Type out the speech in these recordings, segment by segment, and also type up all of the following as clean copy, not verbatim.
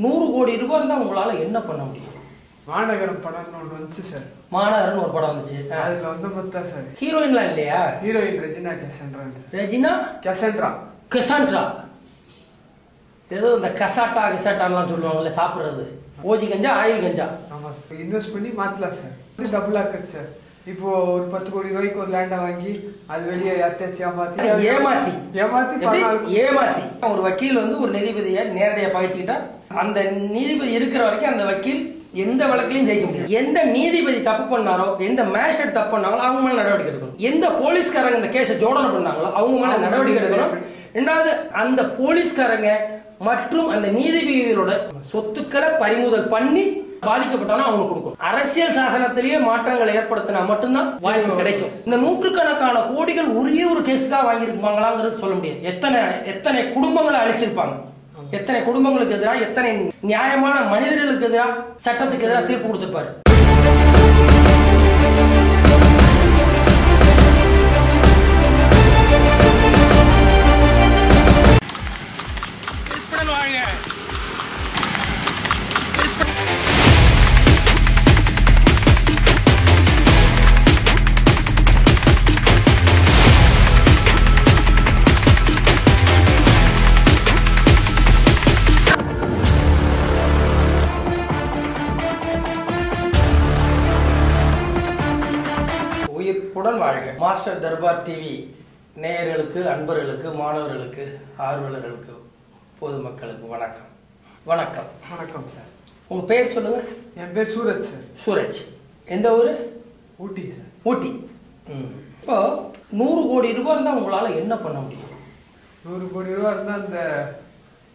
100 கோடி ரூபாய் இருந்தா உங்களால என்ன பண்ண முடியும்? மாநகரம் படம்னு ஒன்று வந்துச்சு சார். மாநகரம்னு ஒரு படம் வந்துச்சு. அதுல வந்து மொத்தம் சார் ஹீரோயின்லாம் இல்லையா? ஹீரோயின் ரெஜினா கெசன்ட்ரான்னு சார். ரெஜினா கெசாண்ட்ரா. ஏதோ இந்த கசாட்டான்லாம் சொல்லுவாங்கல்ல, சாப்பிட்றது ஓஜி கஞ்சா ஆயில் கஞ்சா. ஆமா சார், இன்வெஸ்ட் பண்ணி மாத்தலாம் சார். Double ஆக்குது sir. இப்போ ஒரு 10 கோடி ரூபாய்க்கு ஒரு லேண்டை வாங்கி அது வெளியே யார்ட்டாச்சும் ஏமாத்தி ஒரு வக்கீல் வந்து ஒரு நீதிபதியை நேரடியாக பகைச்சுக்கிட்டா அந்த நீதிபதி இருக்கிற வரைக்கும் அந்த வக்கீல் எந்த வழக்கிலையும் ஜெயிக்க முடியாது. எந்த நீதிபதி தப்பு பண்ணாரோ, எந்த மேஜிஸ்ட்ரேட் தப்பு பண்ணாங்களோ அவங்க மேல நடவடிக்கை எடுக்கணும். எந்த போலீஸ்காரங்க இந்த கேஸை ஜோடனை பண்ணாங்களோ அவங்க மேல நடவடிக்கை எடுக்கணும். ரெண்டாவது, அந்த போலீஸ்காரங்க மற்றும் அந்த நீதிபதிகளோட சொத்துக்களை பறிமுதல் பண்ணி பாதிக்கப்பட்டாலும் அவங்க கொடுக்கும். அரசியல் சாசனத்திலேயே மாற்றங்களை ஏற்படுத்தினா மட்டும்தான் வாய்ப்பு கிடைக்கும். இந்த நூற்றுக்கணக்கான கோடிகள் ஒரே ஒரு கேஸுக்காக வாங்கியிருப்பாங்களாங்கிறது சொல்ல முடியாது. எத்தனை குடும்பங்களை அழிச்சிருப்பாங்க, எத்தனை குடும்பங்களுக்கு எதிராக, எத்தனை நியாயமான மனிதர்களுக்கு எதிராக, சட்டத்துக்கு எதிராக தீர்ப்பு கொடுத்திருப்பாரு. உயிர்ப்புடன் வாழ்க. மாஸ்டர் தர்பார் டிவி நேயர்களுக்கு, அன்பர்களுக்கு, மாணவர்களுக்கு, ஆர்வலர்களுக்கு, பொதுமக்களுக்கு வணக்கம். வணக்கம். வணக்கம் சார். உங்க பேர் சொல்லுங்க. என் பேர் சூரஜ் சார். சூரஜ். எந்த ஊரு? ஊட்டி சார். ஊட்டி. இப்போ 100 கோடி ரூபாய் இருந்தா உங்களால என்ன பண்ண முடியும்? 100 கோடி ரூபாய் இருந்தா அந்த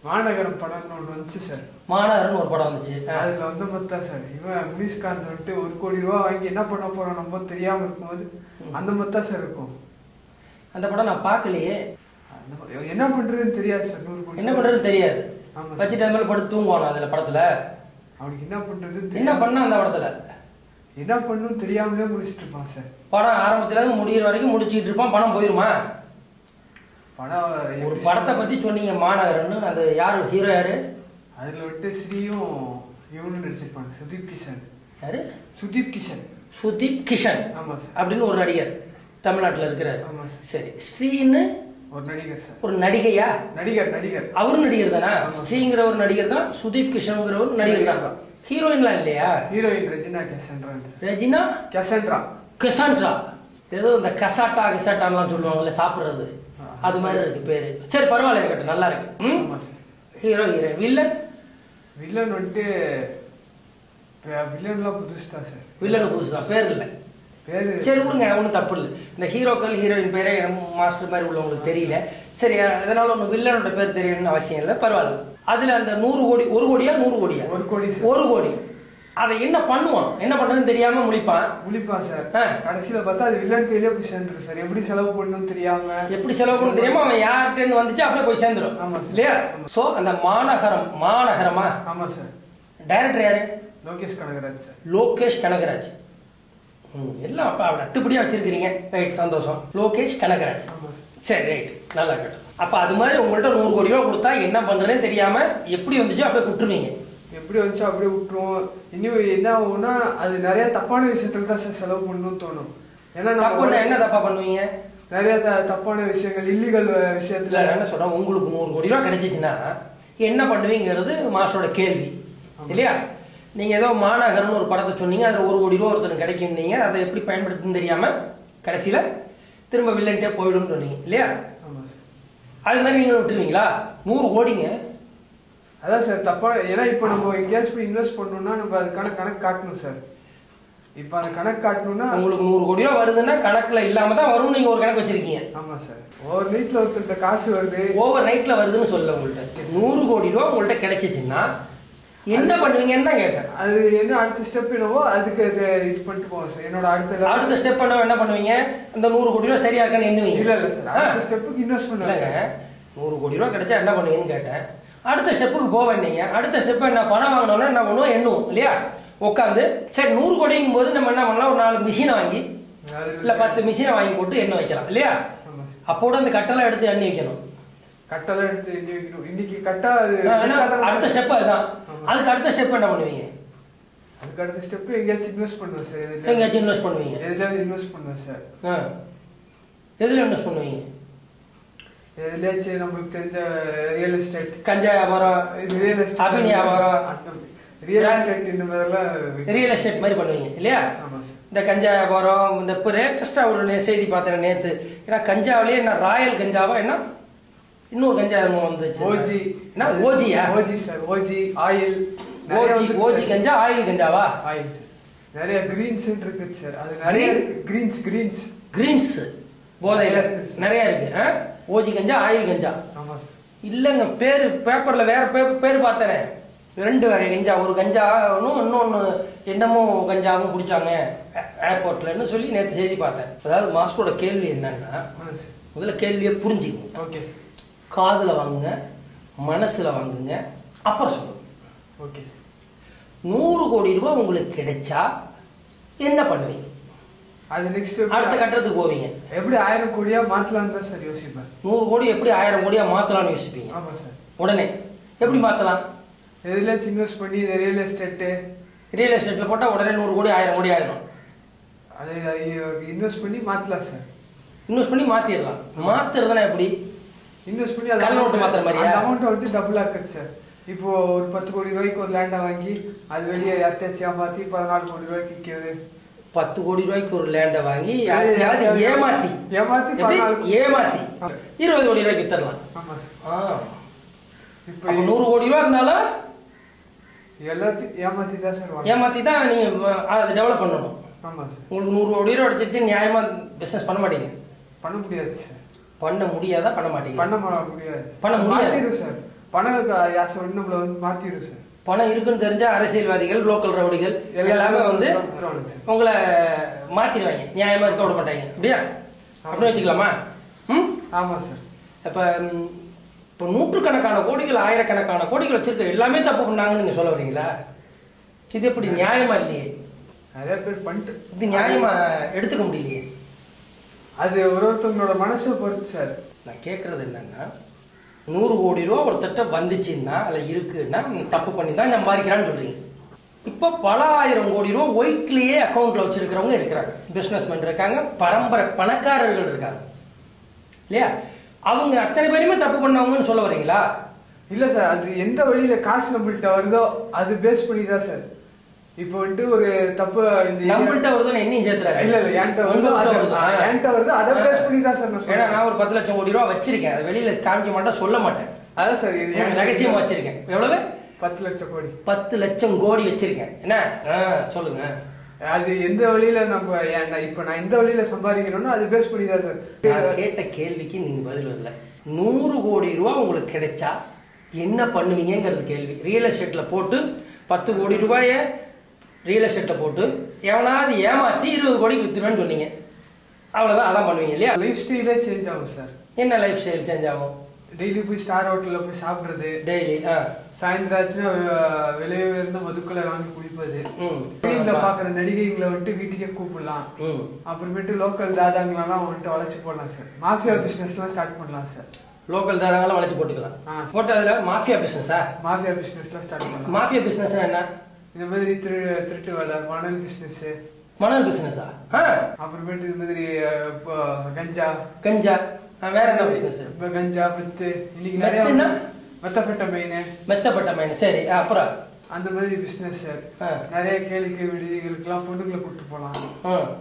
மாநகரம் படம்னு ஒன்று வந்துச்சு சார். மாநகரம்னு ஒரு படம் வந்துச்சு. அதுல வந்து மொத்தம் சார் இவன் முனிஷ்காந்த் வந்துட்டு 1 கோடி ரூபாய் வாங்கி என்ன பண்ண போறோம் நம்ம தெரியாம இருக்கும்போது அந்த மொத்தம் சார் இருக்கும். அந்த படம் நான் பார்க்கலையே. என்ன பண்றதுன்னு தெரியாது சார். 100 கோடி என்ன பண்றதுன்னு தெரியாது. வச்சு டைம்ல படுத்து தூங்குவானா அதுல படத்துல? அவனுக்கு என்ன பண்றது, என்ன பண்ணா அந்த படத்துல என்ன பண்ணும் தெரியாமலே முடிச்சிட்டு இருப்பான் சார். படம் ஆரம்பத்துல இருந்து முடிகிற வரைக்கும் முடிச்சுட்டு இருப்பான். படம் போயிருமா? படம் ஒரு படத்தை பத்தி சொன்னீங்க மாநகரம்னு, அது யாரு ஹீரோ? யாரு அதுல விட்டு ஸ்ரீயும் இவனும் நடிச்சிருப்பாங்க. சுதீப் கிஷன். யாரு? சுதீப் கிஷன். சுதீப் கிஷன். ஆமா சார். அப்படின்னு ஒரு நடிகர் தமிழ்நாட்டில் இருக்கிறார். ஆமா சார். சரி, ஸ்ரீன்னு ஒரு நடிகர் சார். ஒரு நடிகையா? நடிகர். அவரும் நடிகர் தானா? ஸ்ரீங்கிற ஒரு நடிகர் தான், சுதீப் கிஷன்ங்கிற ஒரு நடிகர் தான். ஹீரோயின்லாம் இல்லையா? ஹீரோயின் ரெஜினா கெசன்ட்ரான்னு சார். ரெஜினா கெசாண்ட்ரா. ஏதோ இந்த கசாட்டான்லாம் சொல்லுவாங்கல்ல, சாப்பிட்றது அது மாதிரி இருக்கு பேரு. சரி, பரவாயில்ல, இருக்கட்டும், நல்லா இருக்கு. ஹீரோ வில்லன் வந்துட்டு வில்லன்லாம் புதுசு தான் சார். வில்லன் புதுசு தான், பேர் இல்லை. சரி விடுங்க, ஒன்றும் தப்பு இல்லை. இந்த ஹீரோக்கள் ஹீரோயின் பேரே மாஸ்டர் மாதிரி உள்ளவங்களுக்கு தெரியல. சரி, அதனால ஒன்று வில்லனோட பேர் தெரியணும்னு அவசியம் இல்லை, பரவாயில்ல. அதுல அந்த 100 கோடி, 1 கோடியா 100 கோடியா? 1 கோடி. அதை என்ன பண்ணுவான், என்ன பண்றதுன்னு தெரியாம முழிப்பான் சார். கடைசியில பார்த்தா அது வில்லன் கையிலே போய் சேர்ந்துரும் சார். எப்படி செலவு பண்ணணும் தெரியாம, அவன் யார்கிட்ட இருந்து வந்துச்சு அப்படியே போய் சேர்ந்துரும். ஆமா இல்லையா? சோ அந்த மாநகரமா? ஆமா சார். டைரக்டர் யாரு? லோகேஷ் கனகராஜ் சார். எல்லாம் அப்ப அவட அத்துப்படியா வச்சிருக்கீங்க. ரைட், சந்தோஷம். லோகேஷ் கனகராஜ். சரி, ரைட், நல்லா இருக்கட்டும். அப்ப அது மாதிரி உங்கள்கிட்ட 100 கோடி ரூபாய் கொடுத்தா என்ன பண்றதுன்னு தெரியாம எப்படி வந்துச்சோ அப்படியே விட்டுருவீங்க. எப்படி வந்துச்சோ அப்படியே விட்டுருவோம். இன்னும் என்ன ஆகும்னா அது நிறைய தப்பான விஷயத்துல தான் சார் செலவு பண்ணணும்னு தோணும். ஏன்னா என்ன தப்பா பண்ணுவீங்க? நிறைய தப்பான விஷயங்கள், இல்லீகல் விஷயத்துல. என்ன சொல்றேன், உங்களுக்கு 100 கோடி ரூபாய் கிடைச்சிச்சுன்னா என்ன பண்ணுவீங்கிறது மாஸ்டரோட கேள்வி இல்லையா? நீங்க ஏதோ மாநகரம்னு ஒரு படத்தை சொன்னீங்க, அதுல 1 கோடி ரூபாய் ஒருத்தர் கிடைக்கும். நீங்க அதை எப்படி பயன்படுத்துன்னு தெரியாம கடைசியில திரும்ப வில்லன்ட்டே போயிடும் சொன்னீங்க இல்லையா? அது மாதிரி நீங்க விட்டுருவீங்களா? 100 கோடிங்க. அதான் சார் தப்பா. ஏன்னா இப்போ நம்ம எங்கேயாச்சும் போய் இன்வெஸ்ட் பண்ணணும்னா நம்ம அதுக்கான கணக்கு காட்டணும் சார். இப்போ அந்த கணக்கு காட்டணும்னா உங்களுக்கு 100 கோடி ரூபாய் வருதுன்னா கணக்குல இல்லாம தான் வரும். நீங்க ஒரு கணக்கு வச்சிருக்கீங்க. ஆமா சார். ஓவர் நைட்ல ஒருத்தர்கிட்ட காசு வருது. ஓவர் நைட்ல வருதுன்னு சொல்ல, உங்கள்கிட்ட 100 கோடி ரூபாய் உங்கள்கிட்ட கிடைச்சிச்சுன்னா என்ன பண்ணுவீங்கன்னு தான் கேட்டேன். அது என்ன அடுத்த ஸ்டெப் என்னவோ அதுக்கு இது பண்ணிட்டு போவோம் சார். என்னோட அடுத்த ஸ்டெப் என்ன பண்ணுவீங்க? அந்த 100 கோடி ரூபாய் சரியா இருக்கான்னு எண்ணுவீங்க? இல்ல சார், அடுத்த ஸ்டெப்புக்கு இன்வெஸ்ட் பண்ணுவாங்க. 100 கோடி ரூபாய் கிடைச்சா என்ன பண்ணுவீங்கன்னு கேட்டேன். அடுத்த ஸ்டெப்புக்கு போவேன்னீங்க. அடுத்த ஸ்டெப் என்ன, பணம் வாங்கினோம்னா என்ன பண்ணுவோம்? எண்ணுவோம் இல்லையா? உட்காந்து சரி 100 கோடிங்கும் போது நம்ம என்ன பண்ணலாம், ஒரு 4 மிஷினை வாங்கி இல்ல 10 மிஷினை வாங்கி போட்டு எண்ணெய் வைக்கலாம் இல்லையா? அப்போட அந்த கட்டெல்லாம் எடுத்து எண்ணி வைக்கணும். கட்டெல்லாம் எடுத்து இன்னைக்கு கட்டா அடுத்த ஸ்டெப் அதுதான். அதுக்கு அடுத்த ஸ்டெப் என்ன பண்ணுவீங்க? அதுக்கு அடுத்த ஸ்டெப் எங்கேயாச்சும் இன்வெஸ்ட் பண்ணுவேன் சார். எங்கேயாச்சும் இன்வெஸ்ட் பண்ணுவீங்க? எதுலையாவது இன்வெஸ்ட் பண்ணுவேன் சார். எதுல இன்வெஸ்ட் பண்ணுவீங்க? எதுலையாச்சும் நம்மளுக்கு தெரிஞ்ச ரியல் எஸ்டேட், கஞ்சா வியாபாரம், ரியல் எஸ்டேட், அபினி வியாபாரம், ரியல் எஸ்டேட் இந்த மாதிரிலாம் ரியல் எஸ்டேட் மாதிரி பண்ணுவீங்க இல்லையா? இந்த கஞ்சா வியாபாரம். இந்த இப்போ லேட்டஸ்டா ஒரு செய்தி பார்த்தேன் நேற்று. ஏன்னா கஞ்சாவிலேயே என்ன ராயல் கஞ்சாவா என்ன இன்னொரு கஞ்சா வந்துச்சு. ஓஜி. என்ன ஓஜியா? OG sir. OG oil. OG கஞ்சா ஆயில் கஞ்சாவா? Oil sir. நிறைய கிரீன்ஸ் இருக்கு சார். அது நிறைய இருக்கு. கிரீன்ஸ் போதையில நிறைய இருக்கு. ஓஜி கஞ்சா ஆயில் கஞ்சா. ஆமா சார். இல்லைங்க, பேரு பேப்பர்ல வேற பேர் பார்த்தேன். 2 வகை கஞ்சா. ஒரு கஞ்சா இன்னொன்னு என்னமோ கஞ்சாவும் குடிச்சாங்க ஏர்போர்ட்லன்னு சொல்லி நேற்று செய்தி பார்த்தேன். அதாவது மாஸ்டரோட கேள்வி என்னன்னா, முதல்ல கேள்வியை புரிஞ்சுக்கோங்க. ஓகே. காதுல வாங்குங்க, மனசுல வாங்குங்க, அப்புறம் சொல்லுங்க. ஓகே. 100 கோடி ரூபாய் உங்களுக்கு கிடைச்சா என்ன பண்ணுவீங்க? அது நெக்ஸ்ட் அடுத்த கட்டத்துக்கு போவீங்க. எப்படி 1000 கோடியா மாத்தலாம் தான் சார் யோசிப்பேன். 100 கோடி எப்படி 1000 கோடியா மாத்தலாம்னு யோசிப்பீங்க? ஆமா சார். உடனே எப்படி மாத்தலாம்? எதுலயாச்சும் இன்வெஸ்ட் பண்ணி இந்த ரியல் எஸ்டேட்ல போட்டா உடனே 100 கோடி 1000 கோடி ஆயிடும். அதை இன்வெஸ்ட் பண்ணி மாத்தலாம் சார். இன்வெஸ்ட் பண்ணி மாத்திடலாம். மாத்துறதுனா எப்படி? இன்வெஸ்ட் பண்ணி கள்ள நோட்டு மாத்துற மாதிரியா? அந்த அமௌண்ட் வந்து டபுள் ஆக்குது சார். இப்போ ஒரு 10 கோடி ரூபாய்க்கு ஒரு லேண்டை வாங்கி அது வெளியே யார்ட்டாச்சும் ஏமாத்தி 14 கோடி ரூபாய்க்கு விற்கிறது. 10 கோடி ரூபாய்க்கு ஒரு லேண்டை வாங்கி ஏமாத்தி 20 கோடி ரூபாய்க்கு வித்தரலாம். ஆமா சார். இப்போ 100 கோடி ரூபாய் இருந்தாலும் எல்லாத்தையும் ஏமாத்தி தான் சார். ஏமாத்தி தான் நீங்க அதை டெவலப் பண்ணணும். ஆமா சார். உங்களுக்கு 100 கோடி ரூபாய் அடிச்சிட்டு நியாயமா பிசினஸ் பண்ண மாட்டீங்க. பண்ண முடியாது சார். பண்ண முடியாதா? பண்ண மாட்டீங்க. பண்ண முடியாது சார். பணம் யாசை நம்மள வந்து மாத்திடும் சார். பணம் இருக்குன்னு தெரிஞ்ச அரசியல்வாதிகள், லோக்கல் ரவுடிகள் எல்லாமே வந்து உங்களை மாத்திடுவாங்க. நியாயமா இருக்க விட மாட்டாங்க. அப்படியா? அப்படின்னு வச்சுக்கலாமா? ஆமா சார். இப்போ நூற்றுக்கணக்கான கோடிகள், ஆயிரக்கணக்கான கோடிகள் வச்சிருக்க எல்லாமே தப்பு பண்ணாங்கன்னு நீங்க சொல்ல வரீங்களா? இது எப்படி நியாயமா இல்லையே? நிறைய பேர் பண்ணிட்டு இது நியாயமா எடுத்துக்க முடியலையே. அது ஒருத்தவங்களோட மனசை பொறுத்து சார். நான் கேட்கறது என்னன்னா, 100 கோடி ரூபா ஒருத்தட்ட வந்துச்சுன்னா அதுல இருக்குன்னா தப்பு பண்ணி தான் சம்பாதிக்கிறான்னு சொல்றீங்க. இப்போ பல ஆயிரம் கோடி ரூபா ஒயிட்லயே அக்கௌண்ட்ல வச்சிருக்கிறவங்க இருக்கிறாங்க. பிசினஸ்மேன் இருக்காங்க, பரம்பரை பணக்காரர்கள் இருக்காங்க இல்லையா? அவங்க அத்தனை பேருமே தப்பு பண்ணவங்கன்னு சொல்ல வரீங்களா? இல்ல சார். அது எந்த வழியில காசு நம்மள்கிட்ட வருதோ அது பேஸ் பண்ணி தான் சார். இப்போ வந்து ஒரு தப்பு நம்மள்கிட்ட வருதுன்னு என்னையும் சேர்த்துறாங்க. இல்ல என்கிட்ட வருது அதை பேஸ் பண்ணி தான் சார் நான் சொல்றேன். ஏன்னா நான் ஒரு 10 லட்சம் கோடி ரூபா வச்சிருக்கேன். அதை வெளியில காமிக்க மாட்டேன், சொல்ல மாட்டேன். அதான் சார் இது ரகசியமா வச்சிருக்கேன். எவ்வளவு? 10 லட்சம் கோடி. 10 லட்சம் கோடி வச்சிருக்கேன். என்ன சொல்லுங்க. அது எந்த வழியில நம்ம இப்ப நான் இந்த வழியில சம்பாதிக்கணும்னா அது பேஸ் பண்ணி தான் சார். கேட்ட கேள்விக்கு நீங்க பதில் வரல. 100 கோடி ரூபா உங்களுக்கு கிடைச்சா என்ன பண்ணுவீங்கிறது கேள்வி. ரியல் எஸ்டேட்ல போட்டு 10 கோடி ரூபாய ரியல் எஸ்டேட்ல போட்டு எவனாவது ஏமாத்தி 20 கோடிக்கு வித்துருவேன்னு சொன்னீங்க. அவ்வளவுதான். அதான் பண்ணுவீங்க இல்லையா? லைஃப் ஸ்டைலே சேஞ்ச் ஆகும் சார். என்ன லைஃப் ஸ்டைல் சேஞ்ச் ஆகும்? டெய்லி போய் ஸ்டார் ஹோட்டல்ல போய் சாப்பிடுறது, டெய்லி சாயந்தரம் ஆச்சுன்னா விலை உயர்ந்த மதுக்களை வாங்கி குடிப்பது, ஸ்கிரீன்ல பாக்குற நடிகைகளை வந்துட்டு வீட்டுக்கே கூப்பிடலாம். அப்புறமேட்டு லோக்கல் தாதாங்களெல்லாம் வந்துட்டு வளைச்சு போடலாம் சார். மாஃபியா பிசினஸ் எல்லாம் ஸ்டார்ட் பண்ணலாம் சார். லோக்கல் தாதாங்கெல்லாம் வளைச்சு போட்டுக்கலாம். போட்டு அதுல மாஃபியா பிசினஸா? மாஃபியா பிசினஸ் எல்லாம் ஸ்டார்ட் பண்ணலாம். மாஃபியா பிசினஸ் என்ன? இந்த மாதிரி திருட்டு வேலை, மணல் பிசினஸ். மணல் பிசினஸா? அப்புறமேட்டு இது மாதிரி கஞ்சா வேற என்ன பிசினஸ்? கஞ்சா, மெத்து, இன்னைக்கு நிறைய மெத்தப்பட்ட மைன். சரி, அப்புறம் அந்த மாதிரி பிசினஸ் சார். நிறைய கேளிக்கை விடுதிகளுக்கெல்லாம் பொண்ணுங்களை கூட்டு போலாம்.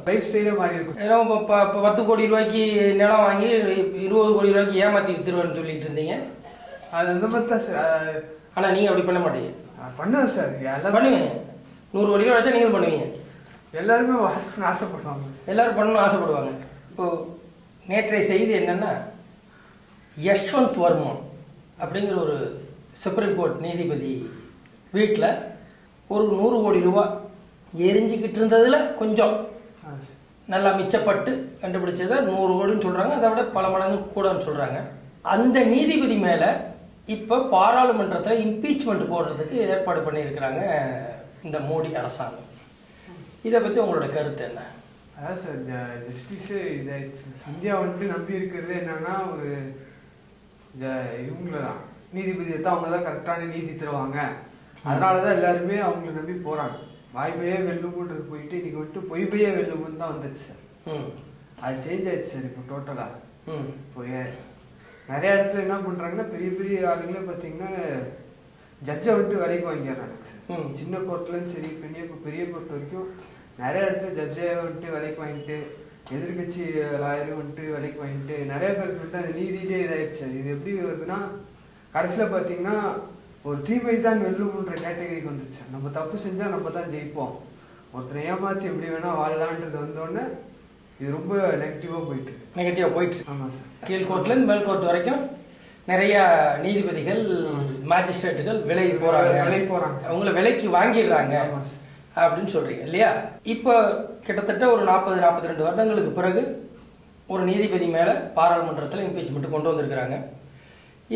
லைஃப் ஸ்டைலே மாறி இருக்கும். 10 கோடி ரூபாய்க்கு நிலம் வாங்கி 20 கோடி ரூபாய்க்கு ஏமாத்தி வித்துருவேன்னு சொல்லிட்டு இருந்தீங்க. அது அந்த மாதிரி தான் சார். ஆனா நீங்க அப்படி பண்ண மாட்டீங்க. பண்ணுவேன் சார். எல்லாம் பண்ணுவீங்க. 100 கோடி ரூபாய் வச்சா நீங்க பண்ணுவீங்க. எல்லாருமே வாழணும்னு ஆசைப்படுவாங்க. எல்லாரும் பண்ணணும்னு ஆசைப்படுவாங்க. இப்போ நேற்றைய செய்தி என்னன்னா, யஷ்வந்த் வர்மா அப்படிங்கிற ஒரு சுப்ரீம் கோர்ட் நீதிபதி வீட்டில் ஒரு 100 கோடி ரூபாய் எரிஞ்சிக்கிட்டு இருந்ததுல கொஞ்சம் நல்லா மிச்சப்பட்டு கண்டுபிடிச்சதை 100 கோடின்னு சொல்றாங்க. அதை விட பல மடங்கு கூடன்னு சொல்றாங்க. அந்த நீதிபதி மேல இப்ப பாராளுமன்றத்தில் இம்பீச்மெண்ட் போடுறதுக்கு ஏற்பாடு பண்ணியிருக்கிறாங்க இந்த மோடி அரசாங்கம். இதை பத்தி உங்களோட கருத்து என்ன? அதான் சார், ஜஸ்டிஸே இதாயிடுச்சு. இந்தியா வந்துட்டு நம்பி இருக்கிறது என்னன்னா, ஒரு இவங்களதான் நீதிபதியை தான் அவங்க தான் கரெக்டான நீதி தருவாங்க, அதனாலதான் எல்லாருமே அவங்களை நம்பி போறாங்க. வாய்ப்பையே வெல்லும்ன்றது போயிட்டு இன்னைக்கு வந்துட்டு பொய்பையே வெல்லும்னு தான் வந்துச்சு சார். அது சேஞ்ச் ஆயிடுச்சு சார் இப்போ டோட்டலா. இப்போ நிறைய இடத்துல என்ன பண்றாங்கன்னா பெரிய பெரிய ஆளுங்களே பார்த்தீங்கன்னா ஜட்ஜை வந்துட்டு வேலைக்கு வாங்கிடுறாங்க சார். சின்ன கோர்ட்லன்னு சரி பெரிய கோர்ட் வரைக்கும் நிறைய இடத்துல ஜட்ஜை வந்துட்டு வேலைக்கு வாங்கிட்டு எதிர்கட்சி லாயரும் வந்துட்டு வேலைக்கு வாங்கிட்டு நிறைய பேருக்கு வந்துட்டு அந்த நீதியிலே இதாயிடுச்சு சார். இது எப்படி வருதுன்னா கடைசியில் பார்த்தீங்கன்னா ஒரு தீமை தான் வெல்லும்ன்ற கேட்டகரிக்கு வந்துச்சு. நம்ம தப்பு செஞ்சால் நம்ம தான் ஜெயிப்போம், ஒருத்தரை ஏமாற்றி எப்படி வேணால் வாழலான்றது வந்தோடனே இது ரொம்ப நெகட்டிவாக போயிட்டு. ஆமாம் சார். கீழ் கோர்ட்லேருந்து மேல் கோர்ட் வரைக்கும் நிறைய நீதிபதிகள் மேஜிஸ்ட்ரேட்டுகள் விலைக்கு போகிறாங்க, அவங்கள விலைக்கு வாங்கிடுறாங்க அப்படின்னு சொல்றீங்க இல்லையா? இப்போ கிட்டத்தட்ட ஒரு 40-42 வருடங்களுக்கு பிறகு ஒரு நீதிபதி மேலே பாராளுமன்றத்தில் இம்பீச்மெண்ட் கொண்டு வந்திருக்கிறாங்க.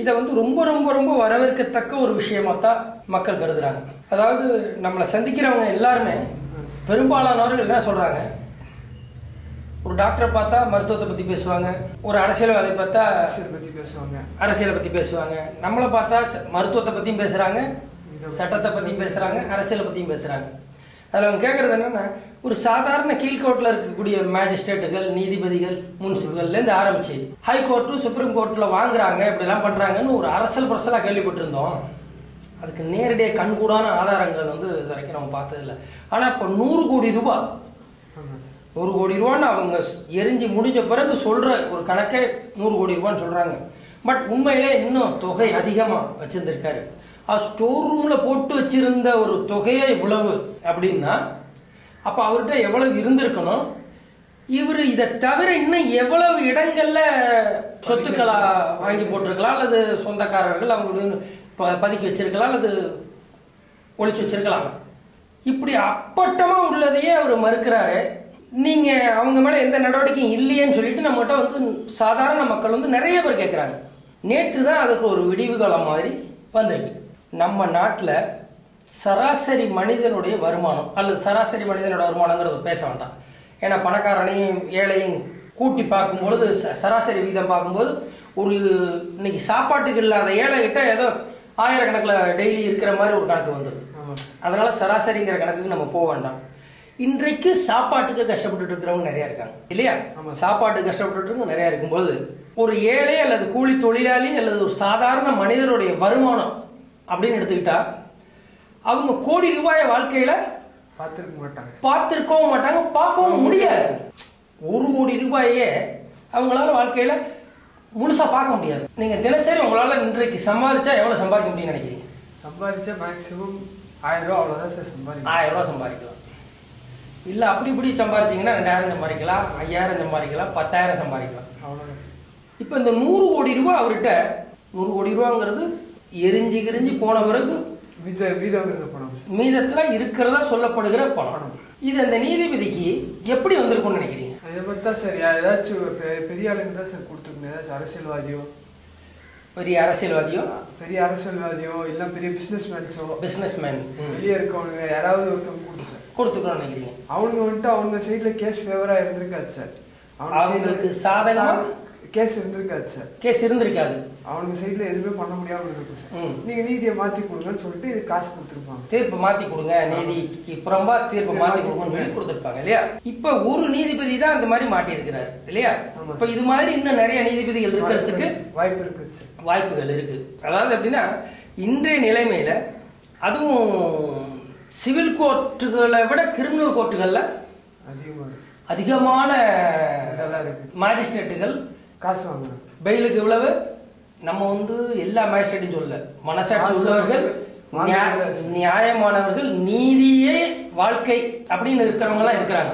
இதை வந்து ரொம்ப ரொம்ப ரொம்ப வரவேற்கத்தக்க ஒரு விஷயமா தான் மக்கள் கருதுறாங்க. அதாவது நம்மளை சந்திக்கிறவங்க எல்லாருமே பெரும்பாலானவர்கள் என்ன சொல்றாங்க, ஒரு டாக்டரை பார்த்தா மருத்துவத்தை பற்றி பேசுவாங்க, ஒரு அரசியல்வாதியை பார்த்தா அரசியலை பற்றி பேசுவாங்க, நம்மளை பார்த்தா மருத்துவத்தை பற்றியும் பேசுகிறாங்க, சட்டத்தை பற்றியும் பேசுகிறாங்க, அரசியலை பற்றியும் பேசுகிறாங்க. அதில் அவங்க கேட்குறது என்னென்னா, ஒரு சாதாரண கீழ்கோர்ட்டில் இருக்கக்கூடிய மேஜிஸ்ட்ரேட்டுகள் நீதிபதிகள் முன்சிபல்லேருந்து ஆரம்பிச்சு ஹைகோர்ட்டு சுப்ரீம் கோர்ட்டில் வாங்குறாங்க, இப்படிலாம் பண்ணுறாங்கன்னு ஒரு அரசலாக கேள்விப்பட்டிருந்தோம். அதுக்கு நேரடியாக கண்கூடான ஆதாரங்கள் வந்து இது வரைக்கும் நம்ம பார்த்ததில்லை. ஆனால் இப்போ 100 கோடி ரூபாய் 100 கோடி ரூபான்னு அவங்க எரிஞ்சு முடிஞ்ச பிறகு சொல்கிற ஒரு கணக்கே 100 கோடி ரூபான்னு சொல்கிறாங்க. பட் உண்மையிலே இன்னும் தொகை அதிகமாக வச்சுருந்துருக்காரு. ஸ்டோர் ரூமில் போட்டு வச்சிருந்த ஒரு தொகையை இவ்வளவு அப்படின்னா அப்போ அவர்கிட்ட எவ்வளவு இருந்திருக்கணும், இவர் இதை தவிர இன்னும் எவ்வளவு இடங்கள்ல சொத்துக்களா வாங்கி போட்டிருக்கலாம், அல்லது சொந்தக்காரர்கள் அவங்க பதுக்கி வச்சிருக்கலாம், அல்லது ஒழிச்சு வச்சிருக்கலாம். இப்படி அப்பட்டமா உள்ளதையே அவர் மறுக்கிறாரு. நீங்க அவங்க மேல எந்த நடவடிக்கையும் இல்லையேன்னு சொல்லிட்டு நம்மகிட்ட வந்து சாதாரண மக்கள் வந்து நிறைய பேர் கேட்குறாங்க. நேற்று தான் அதுக்கு ஒரு விடிவு காலம் மாதிரி வந்திருக்கு. நம்ம நாட்டில் சராசரி மனிதனுடைய வருமானம் அல்லது சராசரி மனிதனோட வருமானங்கிறது பேச வேண்டாம். ஏன்னா பணக்காரனையும் ஏழையும் கூட்டி பார்க்கும்பொழுது சராசரி வீதம் பார்க்கும்போது ஒரு இன்னைக்கு சாப்பாட்டுக்கு இல்லாத ஏழை கிட்ட ஏதோ ஆயிரக்கணக்கில் டெய்லி இருக்கிற மாதிரி ஒரு கணக்கு வந்துடுது. அதனால சராசரிங்கிற கணக்குக்கு நம்ம போக வேண்டாம். இன்றைக்கு சாப்பாட்டுக்கு கஷ்டப்பட்டு இருக்கிறவங்க நிறைய இருக்காங்க இல்லையா? சாப்பாட்டுக்கு கஷ்டப்பட்டு இருக்கவங்க நிறைய இருக்கும்போது ஒரு ஏழை அல்லது கூலி தொழிலாளி அல்லது ஒரு சாதாரண மனிதனுடைய வருமானம் அப்படின்னு எடுத்துக்கிட்டா அவங்க கோடி ரூபாயை வாழ்க்கையில பார்த்திருக்கவும் மாட்டாங்க, பார்க்கவும் முடியாது. 1 கோடி ரூபாயே அவங்களால வாழ்க்கையில முழுசா பார்க்க முடியாது. நீங்க தினசரி உங்களால இன்றைக்கு சம்பாதிச்சா எவ்வளவு சம்பாதிக்க முடியும்னு நினைக்கிறீங்க? சம்பாதிச்சா மேக்ஸிமம் 1000 ரூபா, அவ்வளவுதான் சார் சம்பாதிக்கலாம். 1000 ரூபா சம்பாதிக்கலாம். இல்ல அப்படி இப்படி சம்பாதிச்சீங்கன்னா 2000 சம்பாதிக்கலாம், 5000 சம்பாதிக்கலாம், 10,000 சம்பாதிக்கலாம். அவ்வளவுதான். இப்ப இந்த 100 கோடி ரூபாய் அவர்கிட்ட 100 கோடி ரூபாங்கிறது எரிஞ்சு கிரிஞ்சு போன பிறகு மீதத்துல இருக்கிறதா சொல்லப்படுகிற பணம். இது அந்த நீதிபதிக்கு எப்படி வந்திருக்கும்னு நினைக்கிறீங்க? இதை பத்தி தான் சார் ஏதாச்சும் பெரிய ஆளுங்க தான் சார் கொடுத்துருக்கணும். ஏதாச்சும் பெரிய அரசியல்வாதியோ இல்ல பெரிய பிசினஸ்மேன் வெளியே இருக்கவங்க யாராவது ஒருத்தவங்க கொடுத்துக்கணும்னு நினைக்கிறீங்க? அவங்க வந்துட்டு அவங்க சைட்ல கேஸ் ஃபேவரா இருந்திருக்காது சார். அவங்களுக்கு சாதகமா கேஸ் இருந்திருக்காது சார். கேஸ் இருந்திருக்காது. அவனுக்கு சைட்ல எதுவுமே பண்ண முடியாம இருக்கும் சார். நீங்க நீதியை மாத்தி கொடுங்கன்னு சொல்லிட்டு இது காசு கொடுத்துருப்பாங்க. தீர்ப்பு மாத்தி கொடுங்க, நீதிக்கு புறம்பா தீர்ப்பு மாத்தி கொடுங்கன்னு சொல்லி கொடுத்துருப்பாங்க இல்லையா? இப்ப ஒரு நீதிபதி தான் அந்த மாதிரி மாட்டி இருக்கிறாரு இல்லையா? இப்ப இது மாதிரி இன்னும் நிறைய நீதிபதிகள் இருக்கிறதுக்கு வாய்ப்புகள் இருக்கு. அதாவது எப்படின்னா இன்றைய நிலைமையில அதுவும் சிவில் கோர்ட்டுகளை விட கிரிமினல் கோர்ட்டுகள்ல அதிகமான மேஜிஸ்ட்ரேட்டுகள் காசு வாங்க பெயிலுக்கு இவ்வளவு. நம்ம வந்து எல்லா மேஜிஸ்ட்ரேட்டும் சொல்ல, மனசாட்சி உள்ளவர்கள், நியாயமானவர்கள், நீதியே வாழ்க்கை அப்படின்னு இருக்கிறவங்க எல்லாம் இருக்கிறாங்க.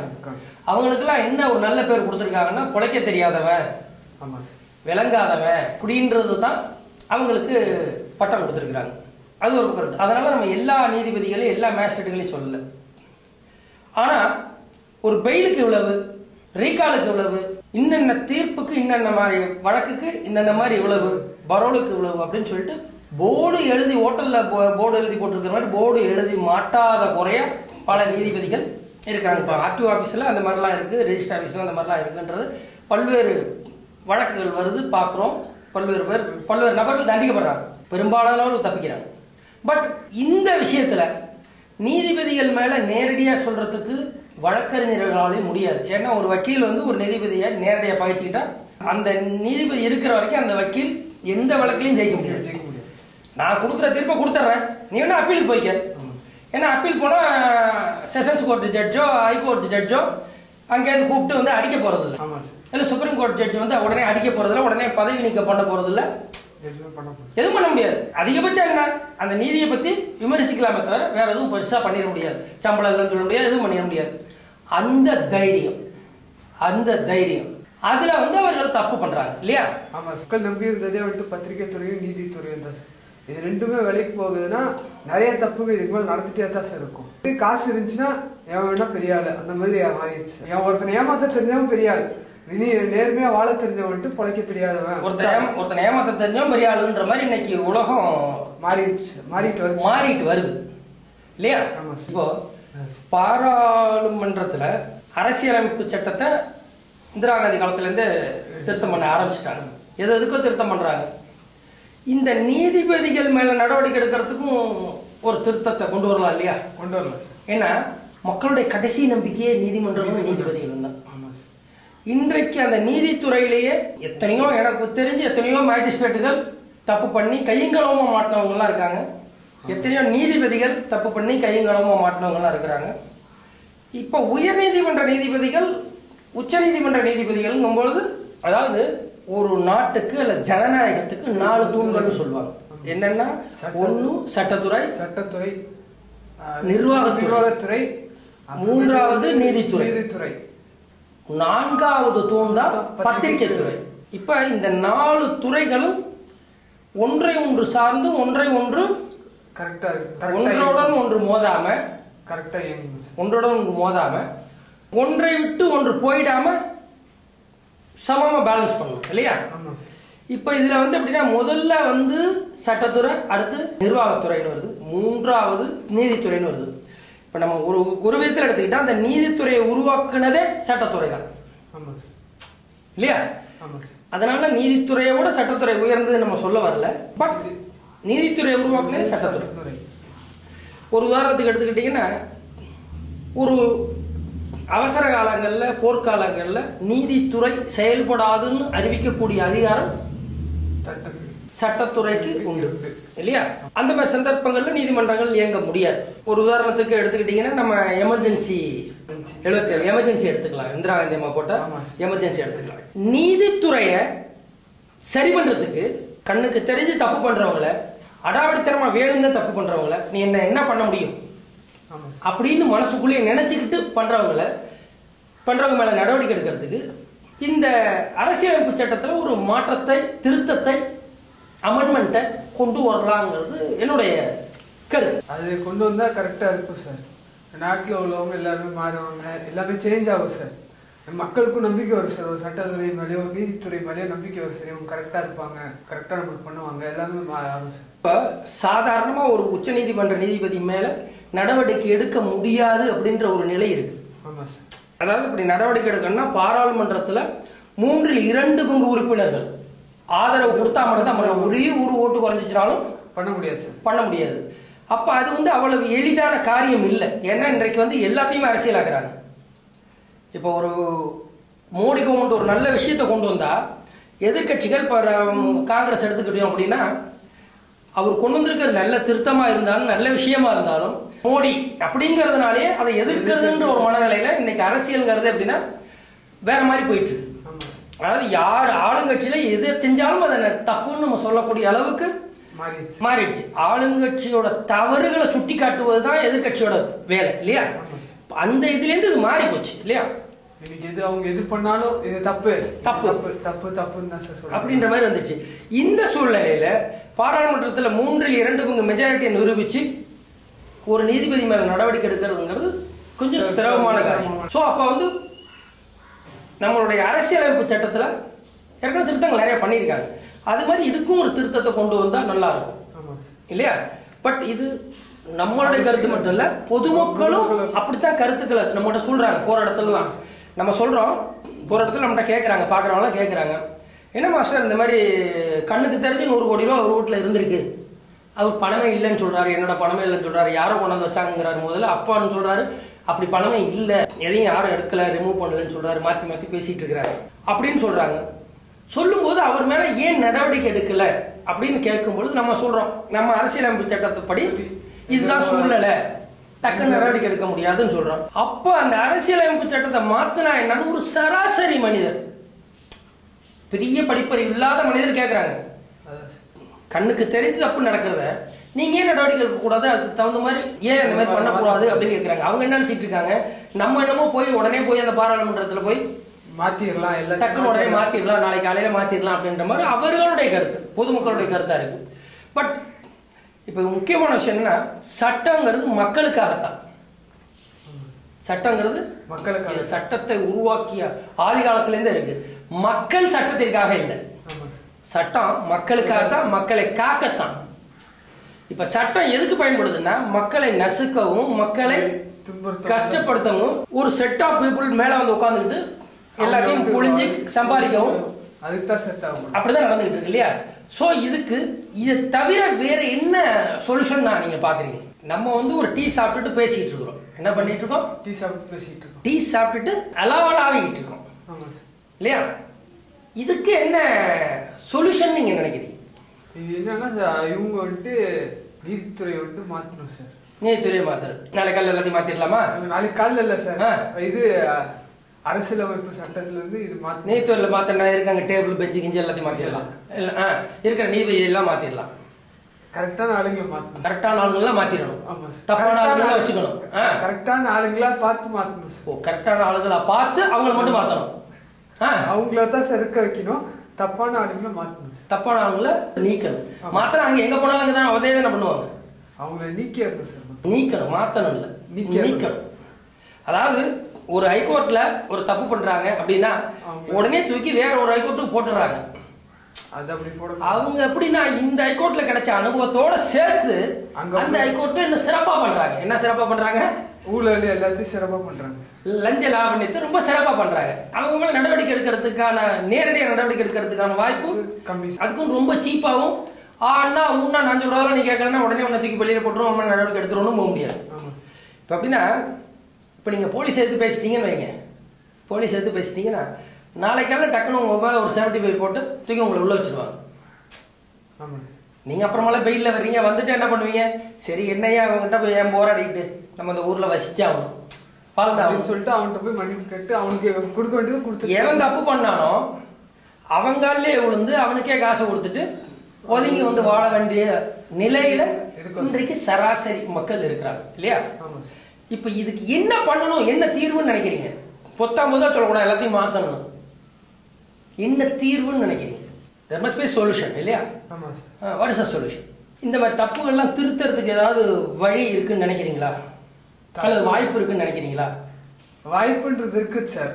அவங்களுக்கெல்லாம் என்ன ஒரு நல்ல பேர் கொடுத்துருக்காங்கன்னா, பிழைக்க தெரியாதவன், விளங்காதவன் அப்படின்றது தான் அவங்களுக்கு பட்டம் கொடுத்துருக்குறாங்க. அது ஒரு கரெக்ட். அதனால நம்ம எல்லா நீதிபதிகளையும் எல்லா மேஜிஸ்ட்ரேட்டுகளையும் சொல்லல. ஆனா ஒரு பெயிலுக்கு இவ்வளவு, ரீகாலுக்கு இவ்வளவு, இன்னென்ன தீர்ப்புக்கு இன்னென்ன மாதிரி வழக்குக்கு இன்னென்ன மாதிரி இவ்வளவு, பரோலுக்கு இவ்வளவு அப்படின்னு சொல்லிட்டு போர்டு எழுதி, ஹோட்டல்ல போர்டு எழுதி போட்டிருக்கிற மாதிரி போர்டு எழுதி மாட்டாத குறைய பல நீதிபதிகள் இருக்காங்க. இப்போ ஆர்டிஓ ஆஃபீஸில் அந்த மாதிரிலாம் இருக்குது, ரெஜிஸ்டர் ஆஃபீஸில் அந்த மாதிரிலாம் இருக்குன்றது பல்வேறு வழக்குகள் வருது, பார்க்குறோம், பல்வேறு நபர்கள் தண்டிக்கப்படுறாங்க, பெரும்பாலானவர்கள் தப்பிக்கிறாங்க. பட் இந்த விஷயத்துல நீதிபதிகள் மேல நேரடியா சொல்றதுக்கு வழக்கறிஞர்களாலே முடியாது. ஏன்னா ஒரு வக்கீல் வந்து ஒரு நீதிபதியை நேரடியா பகைச்சுக்கிட்டா அந்த நீதிபதி இருக்கிற வரைக்கும் அந்த வக்கீல் எந்த வழக்கிலையும் ஜெயிக்க முடியாது. நான் கொடுக்குற தீர்ப்பை கொடுத்துட்றேன், நீ வேணா அப்பீலுக்கு போய்க்க. ஏன்னா அப்பீல் போனா செஷன்ஸ் கோர்ட் ஜட்ஜோ ஹைகோர்ட் ஜட்ஜோ அங்கேருந்து கூப்பிட்டு வந்து அடிக்க போறது இல்லை சுப்ரீம் கோர்ட் ஜட்ஜ் வந்து உடனே அடிக்க போறதில்ல, உடனே பதவி நீக்கம் பண்ண போறதில்ல, எதுவும் பண்ண முடியாது. அதிகபட்சம் என்ன, அந்த நீதியை பத்தி விமர்சிக்கலாமே தவிர வேற எதுவும் பெருசா பண்ணிட முடியாது. சம்பளம் இல்லைன்னு சொல்ல முடியாது, எதுவும் பண்ணிட முடியாது. அந்த தைரியம் அதுல வந்து அவர்கள் தப்பு பண்றாங்க இல்லையா? ஆமா, மக்கள் நம்பி இருந்ததே வந்துட்டு பத்திரிகை துறையும் நீதித்துறையும் தான் சார். இது ரெண்டுமே வேலைக்கு போகுதுன்னா நிறைய தப்புங்க இதுக்கு மேலே நடந்துட்டே தான் சார் இருக்கும். காசு இருந்துச்சுன்னா எவன் வேணா பெரிய ஆளு அந்த மாதிரி மாறிடுச்சு. என் ஒருத்தனை ஏமாத்த தெரிஞ்சவன் பெரிய ஆள், நேர்மையா வாழ தெரிஞ்சவன்ட்டு பொழைக்க தெரியாதவன், ஒருத்தனை ஏமாத்த தெரிஞ்சவன் பெரிய ஆளுன்ற மாதிரி இன்னைக்கு உலகம் மாறிட்டு வருது இல்லையா? இப்போ பாராளுமன்றத்துல அரசியலமைப்பு சட்டத்தை இந்திரா காந்தி காலத்துல இருந்து திருத்தம் பண்ண ஆரம்பிச்சுட்டாங்க. எதுக்கோ திருத்தம் பண்றாங்க. இந்த நீதிபதிகள் மேல நடவடிக்கை எடுக்கிறதுக்கும் ஒரு திருத்தத்தை கொண்டு வரலாம் இல்லையா? கொண்டு வரலாம். ஏன்னா மக்களுடைய கடைசி நம்பிக்கையே நீதிமன்றங்களும் நீதிபதிகளும் தான். இன்றைக்கு அந்த நீதித்துறையிலேயே எத்தனையோ எனக்கு தெரிஞ்சு எத்தனையோ மேஜிஸ்ட்ரேட்டுகள் தப்பு பண்ணி கையங்களவமா மாட்டினவங்கலாம் இருக்காங்க. எத்தனையோ நீதிபதிகள் தப்பு பண்ணி கையங்களவமா மாட்டினவங்கலாம் இருக்கிறாங்க. இப்போ உயர் நீதிமன்ற நீதிபதிகள் உச்ச நீதிமன்ற நீதிபதிகள் பொழுது, அதாவது ஒரு நாட்டுக்கு அல்ல ஜனநாயகத்துக்கு 4 தூண்கள்னு சொல்லுவாங்க. என்னன்னா, ஒன்னு சட்டத்துறை, நிர்வாகத்துறை, மூன்றாவது நீதித்துறை, 4வது தூண் தான் பத்திரிகை துறை. இப்ப இந்த 4 துறைகளும் ஒன்றை ஒன்று சார்ந்து ஒன்றோடன் ஒன்று மோதாம ஒன்றை விட்டு ஒன்று போயிடாம சமமா பேலன்ஸ் பண்ணணும் இல்லையா? இப்ப இதுல வந்து எப்படின்னா, முதல்ல வந்து சட்டத்துறை, அடுத்து நிர்வாகத்துறைன்னு வருது, மூன்றாவது நீதித்துறைன்னு வருது. இப்ப நம்ம ஒரு விதத்தில் எடுத்துக்கிட்டா அந்த நீதித்துறையை உருவாக்குனதே சட்டத்துறை தான் இல்லையா? அதனால நீதித்துறையோட சட்டத்துறை உயர்ந்தது நம்ம சொல்ல வரல. பட் நீதித்துறையை உருவாக்குனதே சட்டத்துறை. ஒரு உதாரணத்துக்கு எடுத்துக்கிட்டீங்கன்னா, ஒரு அவசர காலங்கள்ல போர்க்காலங்கள்ல நீதித்துறை செயல்படாதுன்னு அறிவிக்கக்கூடிய அதிகாரம் சட்டத்துறைக்கு உண்டு இல்லையா? அந்த மாதிரி சந்தர்ப்பங்கள்ல நீதிமன்றங்கள் இயங்க முடியாது. ஒரு உதாரணத்துக்கு எடுத்துக்கிட்டீங்கன்னா, நம்ம எமர்ஜென்சி 77 எமர்ஜென்சி எடுத்துக்கலாம். இந்திரா காந்தி அம்மா போட்ட எமர்ஜென்சி எடுத்துக்கலாம். நீதித்துறைய சரி பண்றதுக்கு கண்ணுக்கு தெரிஞ்சு தப்பு பண்றவங்கள, அடாவடித்தனமா வேணும்னு தப்பு பண்றவங்கள நீ என்ன பண்ண முடியும் அப்படின்னு மனசுக்குள்ளேயே நினைச்சுக்கிட்டு பண்றவங்க மேல நடவடிக்கை எடுக்கிறதுக்கு இந்த அரசியலமைப்பு சட்டத்துல ஒரு மாற்றத்தை, திருத்தத்தை, அமெண்ட்மெண்ட்டை கொண்டு வரலாங்கிறது என்னுடைய கருத்து. அது கொண்டு வந்தா கரெக்டா இருக்கும் சார். நாட்டில் உள்ளவங்க எல்லாருமே மாறுவாங்க, எல்லாமே சேஞ்ச் ஆகும் சார். மக்களுக்கும் நம்பிக்கை வரும் சார். ஒரு சட்டத்துறை மேலேயோ ஒரு நீதித்துறை மேலேயோ நம்பிக்கை வரும் சார். இவங்க கரெக்டா இருப்பாங்க, கரெக்டா நம்மளுக்கு பண்ணுவாங்க, எல்லாமே ஆகும் சார். இப்ப சாதாரணமா ஒரு உச்ச நீதிமன்ற நீதிபதி மேல நடவடிக்கை எடுக்க முடியாது அப்படின்ற ஒரு நிலை இருக்கு. ஆமா சார். அதாவது இப்படி நடவடிக்கை எடுக்கணும்னா பாராளுமன்றத்துல 3/2 உறுப்பினர்கள் ஆதரவு கொடுத்தா மட்டும்தான். ஒரே ஒரு ஓட்டு குறைஞ்சிச்சினாலும் பண்ண முடியாது. அப்ப அது வந்து அவ்வளவு எளிதான காரியம் இல்லை. ஏன்னா இன்றைக்கு வந்து எல்லாத்தையுமே அரசியலாக்குறாங்க. இப்போ ஒரு மோடி கவர்மெண்ட் ஒரு நல்ல விஷயத்தை கொண்டு வந்தா எதிர்கட்சிகள், காங்கிரஸ் எடுத்துக்கிட்டோம் அப்படின்னா, அவர் கொண்டு வந்திருக்கிற நல்ல திருத்தமா இருந்தாலும் நல்ல விஷயமா இருந்தாலும் மோடி அப்படிங்கறதுனாலே அதை எதிர்க்கிறதுன்ற ஒரு மனநிலையில இன்னைக்கு அரசியல்ங்கிறது எப்படின்னா வேற மாதிரி போயிட்டு இருக்கு. அதாவது யார் ஆளுங்கட்சியில எது செஞ்சாலும் அதை தப்புன்னு நம்ம சொல்லக்கூடிய அளவுக்கு மாறிடுச்சு. ஆளுங்கட்சியோட தவறுகளை சுட்டி காட்டுவதுதான் எதிர்கட்சியோட வேலை இல்லையா? அந்த இதுல இருந்து இது மாறி போச்சு இல்லையா? அவங்க எது பண்ணாலும் இது தப்பு தப்பு தப்பு தப்புன்னு அப்படின்ற மாதிரி வந்துருச்சு. இந்த சூழ்நிலையில பாராளுமன்றத்தில் 3/2 மெஜாரிட்டியை நிரூபிச்சு ஒரு நீதிபதி மேல நடவடிக்கை எடுக்கிறதுங்கிறது கொஞ்சம் சிரமமான காரியம். ஸோ அப்ப வந்து நம்மளுடைய அரசியலமைப்பு சட்டத்துல ஏற்கனவே திருத்தங்கள் நிறைய பண்ணியிருக்காங்க. அது மாதிரி இதுக்கும் ஒரு திருத்தத்தை கொண்டு வந்தா நல்லா இருக்கும் இல்லையா? பட் இது நம்மளுடைய கருத்து மட்டும் இல்ல, பொதுமக்களும் அப்படித்தான் கருத்துக்களை நம்மகிட்ட சொல்றாங்க. போற இடத்துல தான் நம்ம சொல்றோம், போற இடத்துல நம்மகிட்ட கேட்கறாங்க, பாக்குறவங்க கேட்கறாங்க, என்ன மாஸ்டர் இந்த மாதிரி கண்ணுக்கு தெரிஞ்சு 100 கோடி ரூபா ஒரு வீட்டில் இருந்திருக்கு, அவர் பணமே இல்லைன்னு சொல்றாரு, என்னோட பணமே இல்லைன்னு சொல்றாரு, யாரோ கொண்டாந்து வச்சாங்கிறாரு. முதல்ல அப்பான்னு சொல்றாரு, அப்படி பணமே இல்லை, எதையும் யாரும் எடுக்கல, ரிமூவ் பண்ணலன்னு சொல்றாரு, மாற்றி மாற்றி பேசிட்டு இருக்கிறாரு அப்படின்னு சொல்றாங்க. சொல்லும்போது அவர் மேல ஏன் நடவடிக்கை எடுக்கல அப்படின்னு கேட்கும்பொழுது நம்ம சொல்றோம், நம்ம அரசியலமைப்பு சட்டத்தைப்படி இதுதான் சூழ்நிலை, டக்குன்னு நடவடிக்கை எடுக்க முடியாதுன்னு சொல்றோம். அப்போ அந்த அரசியலமைப்பு சட்டத்தை மாத்தினா என்னன்னு ஒரு சராசரி மனிதர், பெரிய படிப்பறிவு இல்லாத மனிதர் கேட்கிறாங்க. கண்ணுக்கு தெரிஞ்சு தப்பு நடக்கிறத நீங்க ஏன் நடவடிக்கை எடுக்க கூடாது, அதுக்கு தகுந்த மாதிரி ஏன் அந்த மாதிரி பண்ணக்கூடாது அப்படின்னு கேட்கிறாங்க. அவங்க என்ன நினைச்சிட்டு இருக்காங்க, நம்ம என்னமோ போய் உடனே போய் அந்த பாராளுமன்றத்துல போய் மாத்திரலாம், எல்லாம் டக்குன்னு உடனே மாத்திரலாம், நாளைக்கு காலையில மாத்திரலாம் அப்படின்ற மாதிரி அவர்களுடைய கருத்து, பொதுமக்களுடைய கருத்தா இருக்கு. பட் இப்ப முக்கியமான விஷயம் என்னன்னா, சட்டங்கிறது மக்களுக்காகத்தான். சட்டங்கிறது மக்களுக்காக. சட்டத்தை உருவாக்கிய ஆதி காலத்திலேருந்தே இருக்கு. மக்கள் சட்டத்திற்காக இல்லை, சட்டம் மக்களுக்காகத்தான், மக்களை காக்கத்தான். இப்ப சட்டம் எதுக்கு பயன்படுதுன்னா, மக்களை நசுக்கவும் மக்களை கஷ்டப்படுத்தவும், ஒரு செட் ஆஃப் பீப்புள் மேல வந்து உட்கார்ந்துக்கிட்டு எல்லாத்தையும் புழிஞ்சு சம்பாதிக்கவும், அதுதான் சட்டம். அப்படிதான் நடந்துகிட்டு இருக்கு இல்லையா? சோ இதுக்கு இதை தவிர வேற என்ன சொல்யூஷன் நீங்க பாக்குறீங்க? நம்ம வந்து ஒரு டீ சாப்பிட்டுட்டு பேசிட்டு இருக்கிறோம், என்ன பண்ணிட்டு இருக்கோம்? டீ சாப்பிட்டு பேசிட்டு இருக்கோம், டீ சாப்பிட்டுட்டு அலாவலாவிட்டு இருக்கோம் இல்லையா? இதுக்கு என்ன சொல்யூஷன் நீங்க நினைக்கிறீங்க? இது என்னன்னா, இவங்க வந்துட்டு நீதித்துறை வந்துட்டு மாத்தணும் சார். நீதித்துறையை மாத்தணும். நாளைக்கு காலையில் எல்லாத்தையும் மாத்திடலாமா? நாளைக்கு காலையில் இல்லை சார், இது அரசியலமைப்பு சட்டத்துல இருந்து இது மாத்த, நீதித்துறையில மாத்தினா இருக்காங்க டேபிள் பெஞ்சு கிஞ்சி எல்லாத்தையும் மாத்திடலாம், இருக்கிற நீதிபதி எல்லாம் மாத்திடலாம். கரெக்டான ஆளுங்களை மாத்தணும், கரெக்டான ஆளுங்களா மாத்திடணும். தப்பான ஆளுங்களா வச்சுக்கணும், கரெக்டான ஆளுங்களா பார்த்து மாத்தணும். ஓ, கரெக்டான ஆளுங்களா பார்த்து அவங்கள மட்டும் மாத்தணும், அவங்கள தான் சார் இருக்க வைக்கணும், தப்பான ஆளுங்களை மாத்தணும், தப்பான ஆளுங்களை நீக்கணும். மாத்திரம் அங்க எங்க போனாலும் அங்கதான் அவதே தானே பண்ணுவாங்க, அவங்கள நீக்கிடணும் சார். நீக்கணும், மாத்தணும் இல்ல, நீக்கணும். அதாவது ஒரு ஹைகோர்ட்ல ஒரு தப்பு பண்றாங்க அப்படின்னா உடனே தூக்கி வேற ஒரு ஹைகோர்ட்டுக்கு போட்டுறாங்க. அது அப்படி போட அவங்க எப்படின்னா இந்த ஹைகோர்ட்ல கிடைச்ச அனுபவத்தோட சேர்த்து அந்த ஹைகோர்ட் இன்னும் சிறப்பா பண்றாங்க. என்ன சிறப்பா பண்றாங்க? ஊழல் எல்லாத்தையும் சிறப்பா பண்றாங்க, லஞ்ச லாவண்யத்தை ரொம்ப சிறப்பா பண்றாங்க. அவங்க மேல நடவடிக்கை எடுக்கிறதுக்கான, நேரடியாக நடவடிக்கை எடுக்கிறதுக்கான வாய்ப்பு கம்மி. அதுக்கும் ரொம்ப சீப்பாவும், அண்ணா முன்னா 5 ரூபா நீ கேட்கலன்னா உடனே உன்னை தூக்கி வெளியில போட்டுரும், அவங்க நடவடிக்கை எடுத்துருவோம் போக முடியாது. இப்ப அப்படின்னா, இப்ப நீங்க போலீஸ் எடுத்து பேசிட்டீங்கன்னு வைங்க, போலீஸ் எடுத்து பேசிட்டீங்கன்னா நாளைக்கால டக்குனு உங்க மேல ஒரு 75 போட்டு தூக்கி உங்களை உள்ள வச்சிருவாங்க. நீங்க அப்புறமால பெயில வர்றீங்க, வந்துட்டு என்ன பண்ணுவீங்க? சரி என்னையா அவங்ககிட்ட போய் ஏன் போராடிக்கிட்டு, நம்ம அந்த ஊர்ல வசிச்சாகணும் அப்படின்னு சொல்லிட்டு அவன்கிட்ட போய் மன்னிப்பு கேட்டு அவனுக்கு கொடுக்க வேண்டியது கொடுத்து, எவன் தப்பு பண்ணானோ அவங்காலே விழுந்து அவனுக்கே காசை கொடுத்துட்டு ஒதுங்கி வந்து வாழ வேண்டிய நிலையில இன்றைக்கு சராசரி மக்கள் இருக்கிறாங்க இல்லையா? இப்ப இதுக்கு என்ன பண்ணணும், என்ன தீர்வுன்னு நினைக்கிறீங்க? பொத்தாம் போதா சொல்லக்கூடாது, எல்லாத்தையும் மாத்தணும். என்ன தீர்வுன்னு நினைக்கிறீங்க? there must be a solution இல்லையா? what is the solution? இந்த மாதிரி தப்புகள்லாம் திருத்தறதுக்கு ஏதாவது வழி இருக்குன்னு நினைக்கிறீங்களா, அல்லது வாய்ப்பு இருக்குன்னு நினைக்கிறீங்களா? வாய்ப்புன்றது இருக்கு சார்.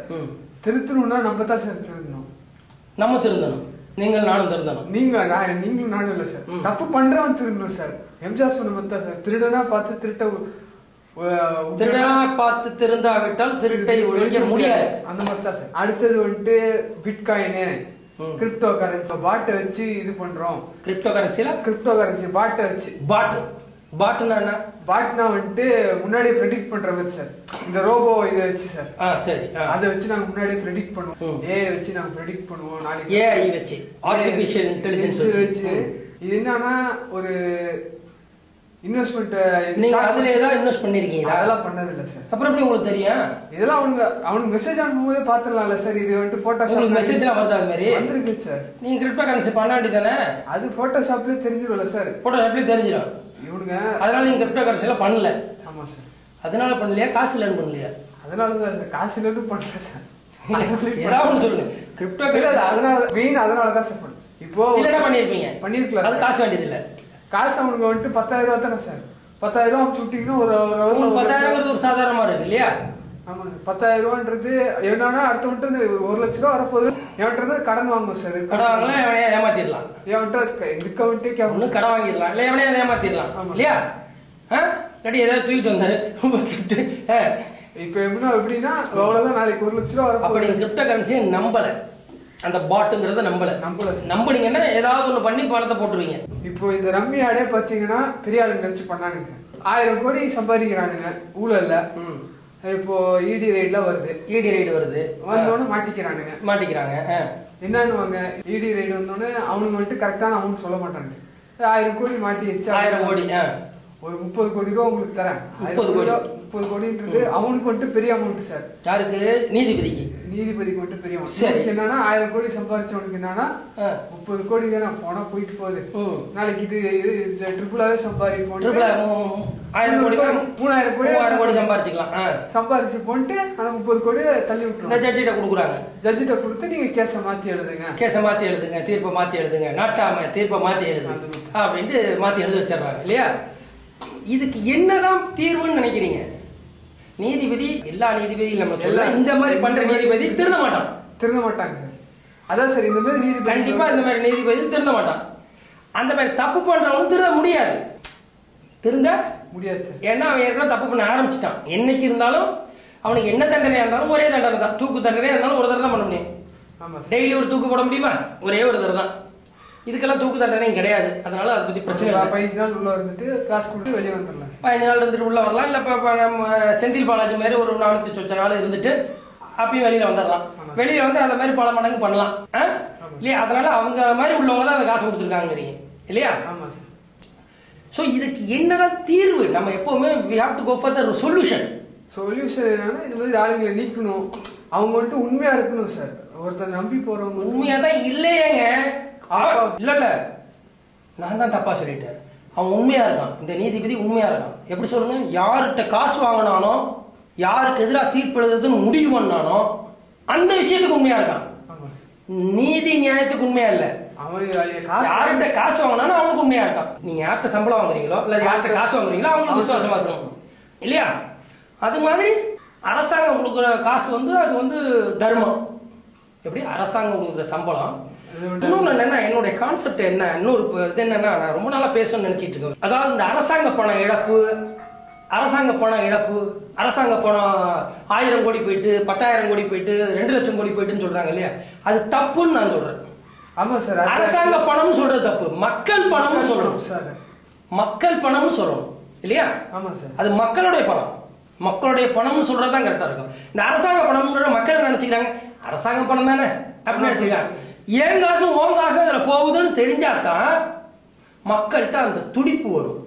திருத்தணும்னா நம்ம தான் சார் திருந்தணும், நம்ம திருந்தணும், நீங்கள் நானும் திருந்தணும். நீங்களும் நானும் இல்லை சார், தப்பு பண்றவன் திருந்தணும் சார். எம்ஜிஆர் சொன்ன மாதிரி தான் சார், திருடனா பார்த்து திருடனா பார்த்து திருந்தாவிட்டால் திருட்டை ஒழிக்க முடியாது, அந்த மாதிரி தான் சார். அடுத்தது வந்துட்டு பிட்காயினு, கிரிப்டோ கரன்சி, பாட்டை வச்சு இது பண்றோம். கிரிப்டோ கரன்சி பாட்டை வச்சு, பாட்டுனா என்ன? பாட்னா வந்துட்டு முன்னாடியே ப்ரெடிக்ட் பண்ற மாதிரி சார். இந்த ரோபோ இதை வச்சு சார், சரி, அதை வச்சு நாங்க முன்னாடியே ப்ரெடிக்ட் பண்ணுவோம். ஏஐ வச்சு நாங்க ப்ரெடிக்ட் பண்ணுவோம். நாளைக்கு ஏஐ வச்சு, ஆர்டிஃபிஷியல் இன்டெலிஜென்ஸ் வச்சு. இது என்னன்னா ஒரு இன்வெஸ்ட்மெண்ட். நீங்க அதுல ஏதாவது இன்வெஸ்ட் பண்ணிருக்கீங்களா? அதெல்லாம் பண்ணது இல்ல சார். அப்புறம் எப்படி உங்களுக்கு தெரியும்? இதெல்லாம் அவனுக்கு மெசேஜ் அனுப்பும்போதே பாத்துடலாம்ல சார். இது வந்துட்டு போட்டோஷாப் மெசேஜ் எல்லாம் வருது, அது மாதிரி வந்திருக்கு சார். நீங்க கிரிப்டோ கரன்சி பண்ண வேண்டியதானே? அது போட்டோஷாப்லயே தெரிஞ்சிரும்ல சார். போட்டோஷாப்லயே தெரிஞ்சிடும் இவனுங்க. அதனால நீங்க கிரிப்டோ கரன்சி எல்லாம் பண்ணல? ஆமா சார். அதனால பண்ணலையா, காசு இல்லன்னு பண்ணலையா? அதனால தான் காசு இல்லன்னு பண்ணல சார். ஏதாவது சொல்லுங்க. கிரிப்டோ கரன்சி அதனால மெயின், அதனால தான் சார் பண்ணு. இப்போ இல்ல பண்ணிருப்பீங்க, பண்ணிருக்கலாம். அது காசு வேண்டியது இல்ல. காசு அவனுக்கு வந்துட்டு 10,000 ரூபா தானே சார். 10,000 ரூபா சுட்டிங்கன்னா ஒரு 10,000 ஒரு சாதாரணமா இருக்கு இல்லையா? ஆமா, 10,000 ரூபான்றது என்னன்னா அடுத்த விட்டு 1 லட்ச ரூபா வரப்போகுது. எவன்றது கடன் வாங்குவோம் சார். கடன் வாங்கலாம், எவனையா ஏமாத்திடலாம். எவன்ட்டு கடன் வாங்கிடலாம், இல்ல எவனையா ஏமாத்திடலாம் இல்லையா? கட்டி ஏதாவது தூக்கிட்டு வந்தாரு. இப்ப எப்படின்னா அவ்வளவுதான், நாளைக்கு 1 லட்ச ரூபா வரப்போ. நீங்க கிரிப்டோ கரன்சியை நம்பல, அந்த பாட்டுங்கிறத நம்புனீங்கன்னா ஏதாவது ஒண்ணு பண்ணி பணத்தை போட்டுருவீங்க. இப்போ இந்த ரம்மி ஆடே பாத்தீங்கன்னா பெரிய ஆளுங்க நினைச்சு பண்ணானுங்க சார். 1000 கோடி சம்பாதிக்கிறானுங்க ஊழல்ல. இப்போ இடி ரைட்ல வருது. வந்தோடனே மாட்டிக்கிறாங்க. என்னன்னு இடி ரைடு வந்தோடனே அவனுக்கு வந்துட்டு கரெக்டான அமௌண்ட் சொல்ல மாட்டாங்க. 1000 கோடி மாட்டிடுச்சு. 1000 கோடி ஒரு 30 கோடி ரூபா உங்களுக்கு தரேன். 30 கோடின்றது அவனுக்கு வந்துட்டு பெரிய அமௌண்ட் சார். யாருக்கு? நீதிபதிக்கு வந்துட்டு பெரிய அமௌண்ட். என்னன்னா 1000 கோடி சம்பாதிச்சவனுக்கு என்னன்னா 30 கோடி தானே போனா போயிட்டு போகுது. நாளைக்கு இது ட்ரிபிளாவே சம்பாதிப்போம். 3000 கோடி சம்பாதிச்சு போட்டு அந்த 30 கோடி தள்ளி விட்டுருவாங்க. ஜட்ஜிட்ட கொடுத்து நீங்க கேஸ மாத்தி எழுதுங்க, தீர்ப்பை மாத்தி எழுதுங்க, நாட்டாம தீர்ப்பை மாத்தி எழுதுங்க அப்படின்ட்டு மாத்தி எழுத வச்சிடறாங்க இல்லையா? இதுக்கு என்னதான் தீர்வுன்னு நினைக்கிறீங்க? நீதிபதி எல்லா நீதிபதியும் நம்ம சொல்ல இந்த மாதிரி பண்ற நீதிபதி திருந்த மாட்டாங்க சார். அதான் சார் இந்த மாதிரி நீதிபதி கண்டிப்பா இந்த மாதிரி நீதிபதி திருந்த மாட்டான். அந்த மாதிரி தப்பு பண்றவனும் திருந்த முடியாது சார். ஏன்னா அவன் ஏற்கனவே தப்பு பண்ண ஆரம்பிச்சிட்டான். என்னைக்கு இருந்தாலும் அவனுக்கு என்ன தண்டனையா இருந்தாலும் ஒரே தண்டனை தான். தூக்கு தண்டனையா இருந்தாலும் ஒரு தடவை தான் பண்ண முடியும். டெய்லி ஒரு தூக்கு போட முடியுமா? ஒரே ஒரு தடவை தான். இதுக்கெல்லாம் தூக்கு தண்டனையும் கிடையாது. அதனால அதை பத்தி பிரச்சனை இல்லை. 15 நாள் உள்ள இருந்துட்டு காசு கொடுத்து வெளியே வந்துடலாம். 15 நாள் இருந்துட்டு உள்ள வரலாம். இல்ல நம்ம செந்தில் பாலாஜி மாதிரி ஒரு 400 சொச்ச நாள் இருந்துட்டு அப்பயும் வெளியில வந்துடலாம். வெளியில வந்து அந்த மாதிரி பல மடங்கு பண்ணலாம் இல்லையா? அதனால அவங்க மாதிரி உள்ளவங்க தான் அந்த காசு கொடுத்துருக்காங்க இல்லையா? சோ இதுக்கு என்னதான் தீர்வு? நம்ம எப்பவுமே we have to go for the solution. என்னன்னா இந்த மாதிரி ஆளுங்களை நீக்கணும். அவங்க வந்துட்டு உண்மையா இருக்கணும் சார். ஒருத்தர் நம்பி போறவங்க உண்மையா தான் இல்லையேங்க. இல்ல நான் தான் தப்பா சொல்லிட்டேன். அவன் உண்மையா இருக்கான். இந்த நீதிபதி உண்மையா இருக்கான். எப்படி சொல்லுங்க? யார்கிட்ட காசு வாங்கினானோ, யாருக்கு எதிராக தீர்ப்பு எழுதுன்னு முடிவு பண்ணானோ அந்த விஷயத்துக்கு உண்மையா இருக்கான். நீதி நியாயத்துக்கு உண்மையா இல்ல. யார்கிட்ட காசு வாங்கினானோ அவனுக்கு உண்மையா இருக்கான். நீங்க யார்கிட்ட சம்பளம் வாங்குறீங்களோ இல்ல யார்கிட்ட காசு வாங்குறீங்களோ அவங்களுக்கு விசுவாசமா இருக்கணும் இல்லையா? அது மாதிரி அரசாங்கம் கொடுக்குற காசு வந்து அது வந்து தர்மம். எப்படி அரசாங்கம் கொடுக்குற சம்பளம். இன்னொன்னு என்னன்னா என்னுடைய கான்செப்ட் என்ன, இன்னொரு இது என்னன்னா நான் ரொம்ப நாளா பேசணும்னு நினைச்சிட்டு இருக்கேன். அதாவது இந்த அரசாங்க பணம் இழப்பு, அரசாங்க பணம் 1000 கோடி போயிட்டு 10,000 கோடி போயிட்டு 2 லட்சம் கோடி போயிட்டுன்னு சொல்றாங்க இல்லையா? அது தப்புன்னு நான் சொல்றேன். ஆமா சார். அரசாங்க பணம் சொல்றது தப்பு. மக்கள் பணம்னு சொல்லணும் சார். மக்கள் பணம்னு சொல்லணும் இல்லையா? ஆமா சார். அது மக்களுடைய பணம்னு சொல்றதுதான் கரெக்டா இருக்கும். இந்த அரசாங்க பணம்ன்ற மக்கள் நினைச்சுக்கிறாங்க அரசாங்க பணம் தானே அப்படின்னு நினைச்சுக்கிறாங்க. ஏன் காசும் ஓன் காசும் அதுல போகுதுன்னு தெரிஞ்சாதான் மக்கள்கிட்ட அந்த துடிப்பு வரும்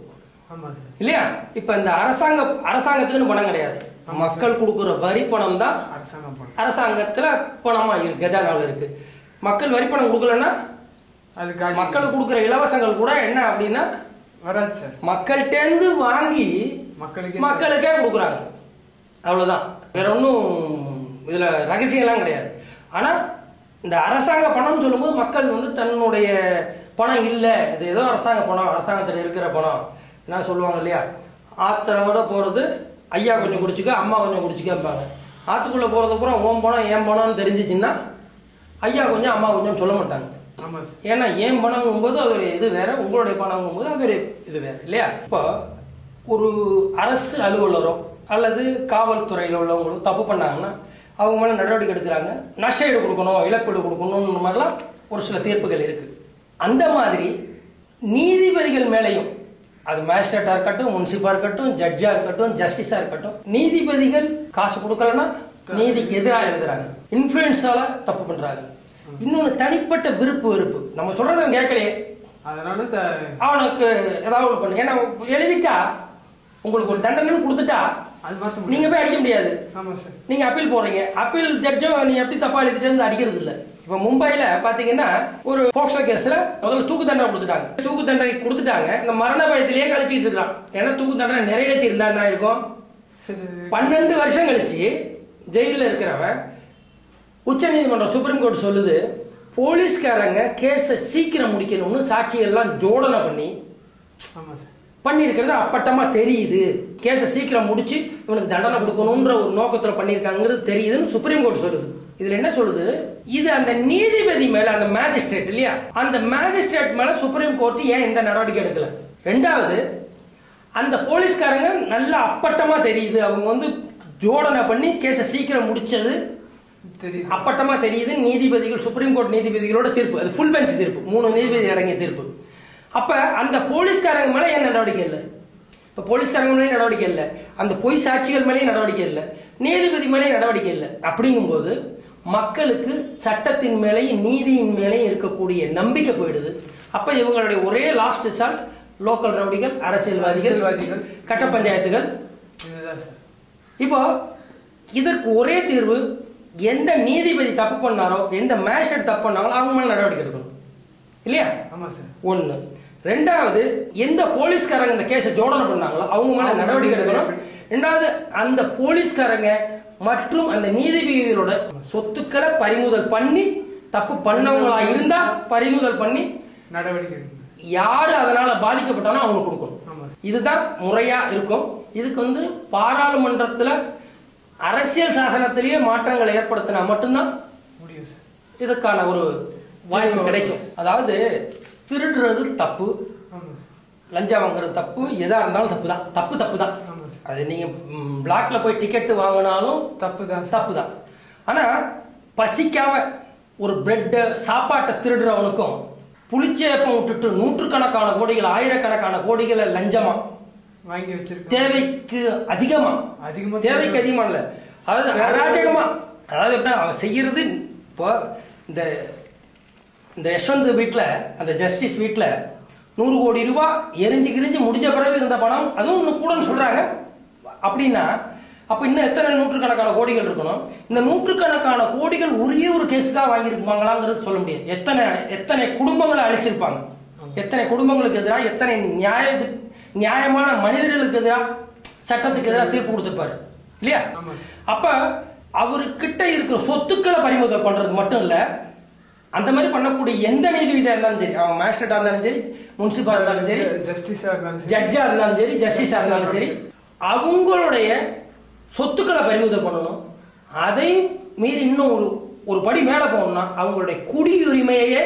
இல்லையா? இப்ப இந்த அரசாங்கத்துக்குன்னு பணம் கிடையாது. மக்கள் கொடுக்குற வரி பணம் தான் அரசாங்கத்துல பணமா இருக்கு, கஜானாவில் இருக்கு. மக்கள் வரி பணம் கொடுக்கலன்னா மக்களுக்கு கொடுக்குற இலவசங்கள் கூட என்ன அப்படின்னா மக்கள்கிட்ட வாங்கி மக்களுக்கே கொடுக்குறாங்க. அவ்வளவுதான். வேற ஒன்றும் இதுல ரகசியம்லாம் கிடையாது. ஆனா இந்த அரசாங்க பணம்னு சொல்லும்போது மக்கள் வந்து தன்னுடைய பணம் இல்லை, இது ஏதோ அரசாங்க பணம், அரசாங்கத்தில் இருக்கிற பணம் என்ன சொல்லுவாங்க இல்லையா? ஆத்தரோட போறது ஐயா கொஞ்சம் குடிச்சுக்க அம்மா கொஞ்சம் குடிச்சுக்கப்பாங்க. ஆத்துக்குள்ள போறது பூரா ஓம் பணம் ஏன் பணம்னு தெரிஞ்சிச்சுன்னா ஐயா கொஞ்சம் அம்மா கொஞ்சம் சொல்ல மாட்டாங்க. ஏன்னா ஏன் பணம் போது அது ஒரு இது வேற, உங்களுடைய பணம் போது அது ஒரு இது வேற இல்லையா? இப்போ ஒரு அரசு அலுவலரோ அல்லது காவல்துறையில் உள்ளவங்களோ தப்பு பண்ணாங்கன்னா அவங்க மேலே நடவடிக்கை எடுக்கிறாங்க. நஷ்டஈடு கொடுக்கணும், இழப்பீடு கொடுக்கணும்னு மாதிரிலாம் ஒரு சில தீர்ப்புகள் இருக்கு. அந்த மாதிரி நீதிபதிகள் மேலையும், அது மேஜிஸ்ட்ரேட்டா இருக்கட்டும், முன்சிபா இருக்கட்டும், ஜட்ஜா இருக்கட்டும், ஜஸ்டிஸா இருக்கட்டும், நீதிபதிகள் காசு கொடுக்கலன்னா நீதிக்கு எதிராக எழுதுறாங்க, இன்ஃபுளுன்ஸால தப்பு பண்றாங்க. இன்னொன்னு தனிப்பட்ட விருப்பு வெறுப்பு, நம்ம சொல்றத கேட்கலையே அதனால அவனுக்கு ஏதாவது ஒன்று பண்ணு. ஏன்னா எழுதிட்டா உங்களுக்கு ஒரு தண்டனை கொடுத்துட்டா நீங்க போய் அடிக்க முடியாது. நீங்க அப்பீல் போறீங்க, அப்பீல் ஜட்ஜும் நீ எப்படி தப்பா எழுதிட்டு அடிக்கிறது இல்ல. இப்ப மும்பைல பாத்தீங்கன்னா ஒரு போக்சோ கேஸ்ல முதல்ல தூக்கு தண்டனை கொடுத்துட்டாங்க. தூக்கு தண்டனை கொடுத்துட்டாங்க, இந்த மரண பயத்திலேயே கழிச்சுட்டு இருக்கான். ஏன்னா தூக்கு தண்டனை நிறைவேற்றி இருந்தா என்ன இருக்கும்? 12 வருஷம் கழிச்சு ஜெயில இருக்கிறவன் உச்ச நீதிமன்றம் சுப்ரீம் கோர்ட் சொல்லுது, போலீஸ்காரங்க கேஸை சீக்கிரம் முடிக்கணும்னு சாட்சியெல்லாம் ஜோடனை பண்ணியிருக்கிறது அப்பட்டமா தெரியுது. கேஸை சீக்கிரம் முடிச்சு இவனுக்கு தண்டனை கொடுக்கணும்ன்ற ஒரு நோக்கத்துல பண்ணியிருக்காங்கிறது தெரியுதுன்னு சுப்ரீம் கோர்ட் சொல்லுது. இதுல என்ன சொல்லுது? இது அந்த நீதிபதி மேல, அந்த மேஜிஸ்ட்ரேட் இல்லையா, அந்த மேஜிஸ்ட்ரேட் மேல சுப்ரீம் கோர்ட் ஏன் இந்த நடவடிக்கை எடுக்கல? ரெண்டாவது, அந்த போலீஸ்காரங்க நல்லா அப்பட்டமா தெரியுது அவங்க வந்து ஜோடனை பண்ணி கேஸை சீக்கிரம் முடிச்சது தெரியுது, அப்பட்டமா தெரியுது. நீதிபதிகள், சுப்ரீம் கோர்ட் நீதிபதிகளோட தீர்ப்பு, அது ஃபுல் பெஞ்ச் தீர்ப்பு, 3 நீதிபதி அடங்கிய தீர்ப்பு. அப்ப அந்த போலீஸ்காரங்க மேல ஏன் நடவடிக்கை இல்லை? இப்ப போலீஸ்காரங்க மேலே நடவடிக்கை இல்லை, அந்த பொய் சாட்சிகள் மேலேயும் நடவடிக்கை இல்லை, நீதிபதி மேலேயும் நடவடிக்கை இல்லை. அப்படிங்கும்போது மக்களுக்கு சட்டத்தின் மேலேயும் நீதியின் மேலேயும் இருக்கக்கூடிய நம்பிக்கை போயிடுது. அப்ப இவங்களுடைய ஒரே லாஸ்ட் ரிசால்ட் லோக்கல் ரவுடிகள், அரசியல்வாதிகள், கட்ட பஞ்சாயத்துகள். இப்போ இதற்கு ஒரே தீர்வு, எந்த நீதிபதி தப்பு பண்ணாரோ, எந்த மேஜிஸ்ட்ரேட் தப்பு பண்ணாங்களோ அவங்க மேல நடவடிக்கை எடுக்கணும் இல்லையா? ஆமா சார். ஒண்ணு. ரெண்டாவது, எந்த போலீஸ்காரங்க இந்த கேஸை ஜோடனை பண்ணாங்களோ அவங்க மேல நடவடிக்கை எடுக்கணும். ரெண்டாவது, அந்த போலீஸ்காரங்க மற்றும் அந்த நீதிபதிகளோட சொத்துக்களை பறிமுதல் பண்ணி, தப்பு பண்ணவங்களா இருந்தா பறிமுதல் பண்ணி நடவடிக்கை யாரு அதனால பாதிக்கப்பட்டாலும் அவங்க கொடுக்கணும். இதுதான் முறையா இருக்கும். இதுக்கு பாராளுமன்றத்துல அரசியல் சாசனத்திலேயே மாற்றங்களை ஏற்படுத்தினா மட்டும்தான் முடியும் சார். இதுக்கான ஒரு வாய்ப்பு கிடைக்கும். அதாவது திருடுறது தப்பு, லஞ்சம் வாங்குறது தப்பு, எதா இருந்தாலும் தப்பு தான். தப்பு தான். அது நீங்க பிளாக்ல போய் டிக்கெட் வாங்கினாலும் தப்பு தான். ஆனா பசிக்காம ஒரு பிரெட் சாப்பாட்டை திருடுறவனுக்கும் புளிச்சேப்பம் விட்டுட்டு நூற்றுக்கணக்கான கோடிகள், ஆயிரக்கணக்கான கோடிகளை லஞ்சமா வாங்கி வச்சிருக்க, தேவைக்கு அதிகமா தேவைக்கு அதிகமா இல்ல, அதாவது அராஜகமா, அதாவது எப்படின்னா அவன் செய்யறது. இப்போ இந்த யஷ்வந்த் வீட்டுல, அந்த ஜஸ்டிஸ் வீட்டுல 100 கோடி ரூபாய் எரிஞ்சு கிரிஞ்சு முடிஞ்ச பிறகு இருந்த பணம், அதுவும் இன்னும் கூடன்னு சொல்றாங்க. அப்படின்னா அப்ப இன்னும் எத்தனை நூற்றுக்கணக்கான கோடிகள் இருக்கணும்? இந்த நூற்றுக்கணக்கான கோடிகள் ஒரே ஒரு கேஸுக்காக வாங்கியிருப்பாங்களாங்கிறது சொல்ல முடியாது. எத்தனை குடும்பங்களை அழிச்சிருப்பாங்க, எத்தனை குடும்பங்களுக்கு எதிராக, எத்தனை நியாயமான மனிதர்களுக்கு எதிராக, சட்டத்துக்கு எதிராக தீர்ப்பு கொடுத்திருப்பாரு இல்லையா? அப்ப அவர்கிட்ட இருக்கிற சொத்துக்களை பறிமுதல் பண்றது மட்டும் இல்ல, அந்த மாதிரி பண்ணக்கூடிய எந்த நீதிபதியா இருந்தாலும் சரி, அவங்க மேஜிஸ்ட்ரேட்டா இருந்தாலும் சரி, முனிசிபா இருந்தாலும் சரி, ஜட்ஜா இருந்தாலும் சரி, ஜஸ்டிஸா இருந்தாலும் சரி, அவங்களுடைய சொத்துக்களை பறிமுதல் பண்ணணும். அதை மீறி இன்னும் ஒரு படி மேல போகணும்னா அவங்களுடைய குடியுரிமையே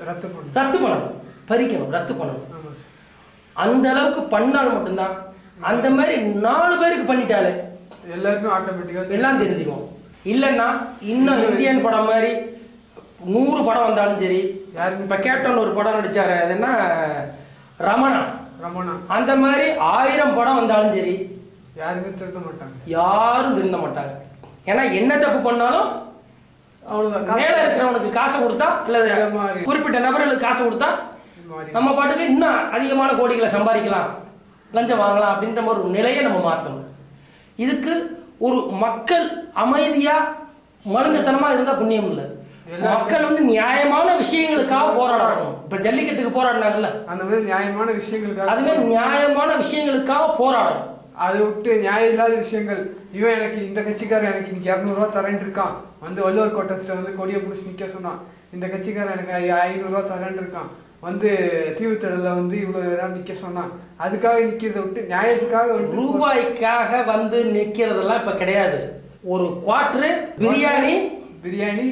ரத்து பண்ணணும், பறிக்கணும், ரத்து பண்ணணும். அந்த அளவுக்கு பண்ணால் மட்டும்தான். அந்த மாதிரி 4 பேருக்கு பண்ணிட்டாலே எல்லாருமே ஆட்டோமேட்டிக்கா எல்லாம் தெரிஞ்சுக்கும். இல்லைன்னா இன்னும் இந்தியன் படம் மாதிரி 100 படம் வந்தாலும் சரி, இப்ப கேப்டன் ஒரு படம் நடிச்சாரு, அது என்ன, ரமணா, அந்த மாதிரி 1000 படம் வந்தாலும் சரி யாரும் திருந்த மாட்டாங்க. ஏன்னா என்ன தப்பு பண்ணாலும் மேல இருக்கிறவனுக்கு காசு கொடுத்தா, இல்ல குறிப்பிட்ட நபர்களுக்கு காசு கொடுத்தா நம்ம பாட்டுக்கு இன்னும் அதிகமான கோடிகளை சம்பாதிக்கலாம், லஞ்சம் வாங்கலாம் அப்படின்ற ஒரு நிலையை நம்ம மாற்றணும். இதுக்கு ஒரு மக்கள் அமைதியா மழுங்கத்தனமா இருந்தா புண்ணியம் இல்லை. மக்கள் நியாயமான விஷயங்களுக்காக போராடணும். இப்ப ஜல்லிக்கட்டுக்கு போராடினாங்கல்ல, அந்த மாதிரி நியாயமான விஷயங்களுக்காக போராடணும். அதை விட்டு நியாயம் இல்லாத விஷயங்கள், இவன் எனக்கு இந்த கட்சிக்காரன் எனக்கு இன்னைக்கு 200 ரூபா தரேன் இருக்கான், வள்ளுவர் கோட்டத்துல கொடியை பிடிச்சி நிக்க சொன்னான், இந்த கட்சிக்காரன் எனக்கு 500 ரூபா தரேன் இருக்கான், தீவுத்தடல இவ்வளவு நிக்க சொன்னான், அதுக்காக நிக்கிறத விட்டு நியாயத்துக்காக ரூபாய்க்காக நிக்கிறதெல்லாம் இப்ப கிடையாது. ஒரு குவார்டர் பிரியாணி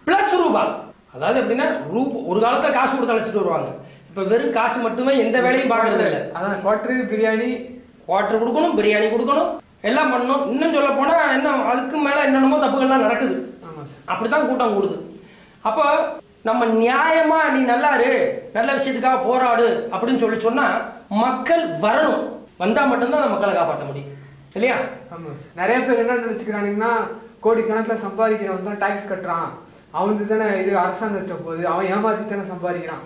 பிளஸ் ரூபாய். அதாவது எப்படின்னா ஒரு காலத்துல காசு கொடுத்து அழைச்சிட்டு வருவாங்க, இப்ப வெறும் காசு மட்டுமே எந்த வேலையும் பாக்குறது இல்லை. அதான் குவார்டர் கொடுக்கணும், பிரியாணி கொடுக்கணும், எல்லாம் பண்ணணும். இன்னும் சொல்ல போனா இன்னும் அதுக்கு மேல என்னென்னமோ தப்புகள்லாம் நடக்குது. அப்படித்தான் கூட்டம் கூடுது. அப்ப நம்ம நியாயமா நீ நல்லாரு, நல்ல விஷயத்துக்காக போராடு அப்படின்னு சொன்னா மக்கள் வரணும். வந்தா மட்டும்தான் மக்களை காப்பாற்ற முடியும் இல்லையா? நிறைய பேர் என்ன நினைச்சுக்கிறாங்கன்னா, கோடிக்கணக்கில் சம்பாதிக்கிறவன் தான் டாக்ஸ் கட்டுறான், அவனுக்கு தானே இது அரசாங்கத்தை போகுது, அவன் ஏமாத்தி தானே சம்பாதிக்கிறான்.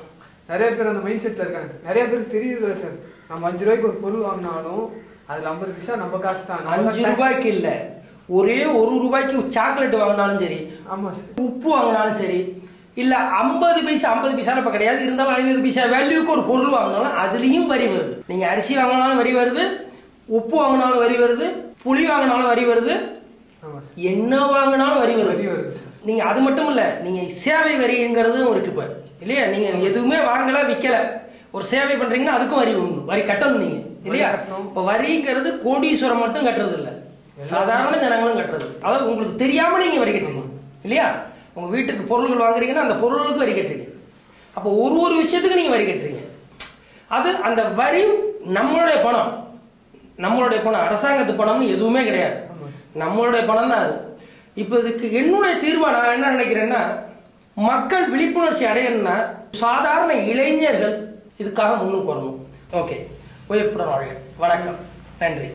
நிறைய பேர் அந்த மைண்ட் செட்ல இருக்காங்க சார். நிறைய பேருக்கு தெரியுது சார், நம்ம 5 ரூபாய்க்கு ஒரு பொருள் வாங்கினாலும் அதுல 50 பைசா நம்ம காசு தான். 5 ரூபாய்க்கு இல்ல, ஒரே 1 ரூபாய்க்கு சாக்லேட் வாங்கினாலும் சரி, ஆமா சார், உப்பு வாங்கினாலும் சரி, இல்ல 50 பைசா இப்ப கிடையாது, இருந்தாலும் 50 பைசா வேல்யூக்கு ஒரு பொருள் வாங்கினாலும் அதுலயும் வரி வருது. நீங்க அரிசி வாங்கினாலும் வரி வருது, உப்பு வாங்கினாலும் வரி வருது, புளி வாங்கினாலும் வரி வருது, என்ன வாங்கினாலும் வரி வருது. நீங்க அது மட்டும் இல்ல, நீங்க சேவை வரிங்கிறதும் இருக்கு இப்ப இல்லையா? நீங்க எதுவுமே வாங்கல விக்கல, ஒரு சேவை பண்றீங்கன்னா அதுக்கும் வரி கட்டணும் நீங்க இல்லையா? இப்ப வரிங்கிறது கோடீஸ்வரம் மட்டும் கட்டுறது இல்ல, சாதாரண ஜனங்களும் கட்டுறது. அதாவது உங்களுக்கு தெரியாம நீங்க வரி கட்டுறீங்க இல்லையா? உங்க வீட்டுக்கு பொருள்கள் வாங்குறீங்கன்னா அந்த பொருளுக்கு வரி கட்டுறீங்க. அப்ப ஒரு விஷயத்துக்கு நீங்க வரி கட்டுறீங்க. அது அந்த வரி நம்மளுடைய பணம், அரசாங்கத்து பணம்னு எதுவுமே கிடையாது, நம்மளுடைய பணம் தான் அது. இப்போ இதுக்கு என்னுடைய தீர்வா நான் என்ன நினைக்கிறேன்னா, மக்கள் விழிப்புணர்ச்சி அடையணும்னா சாதாரண இளைஞர்கள் இதுக்காக முன்னுக்கு வரணும். ஓகே, உயர்ப்புடன் வாழ்க. வணக்கம், நன்றி.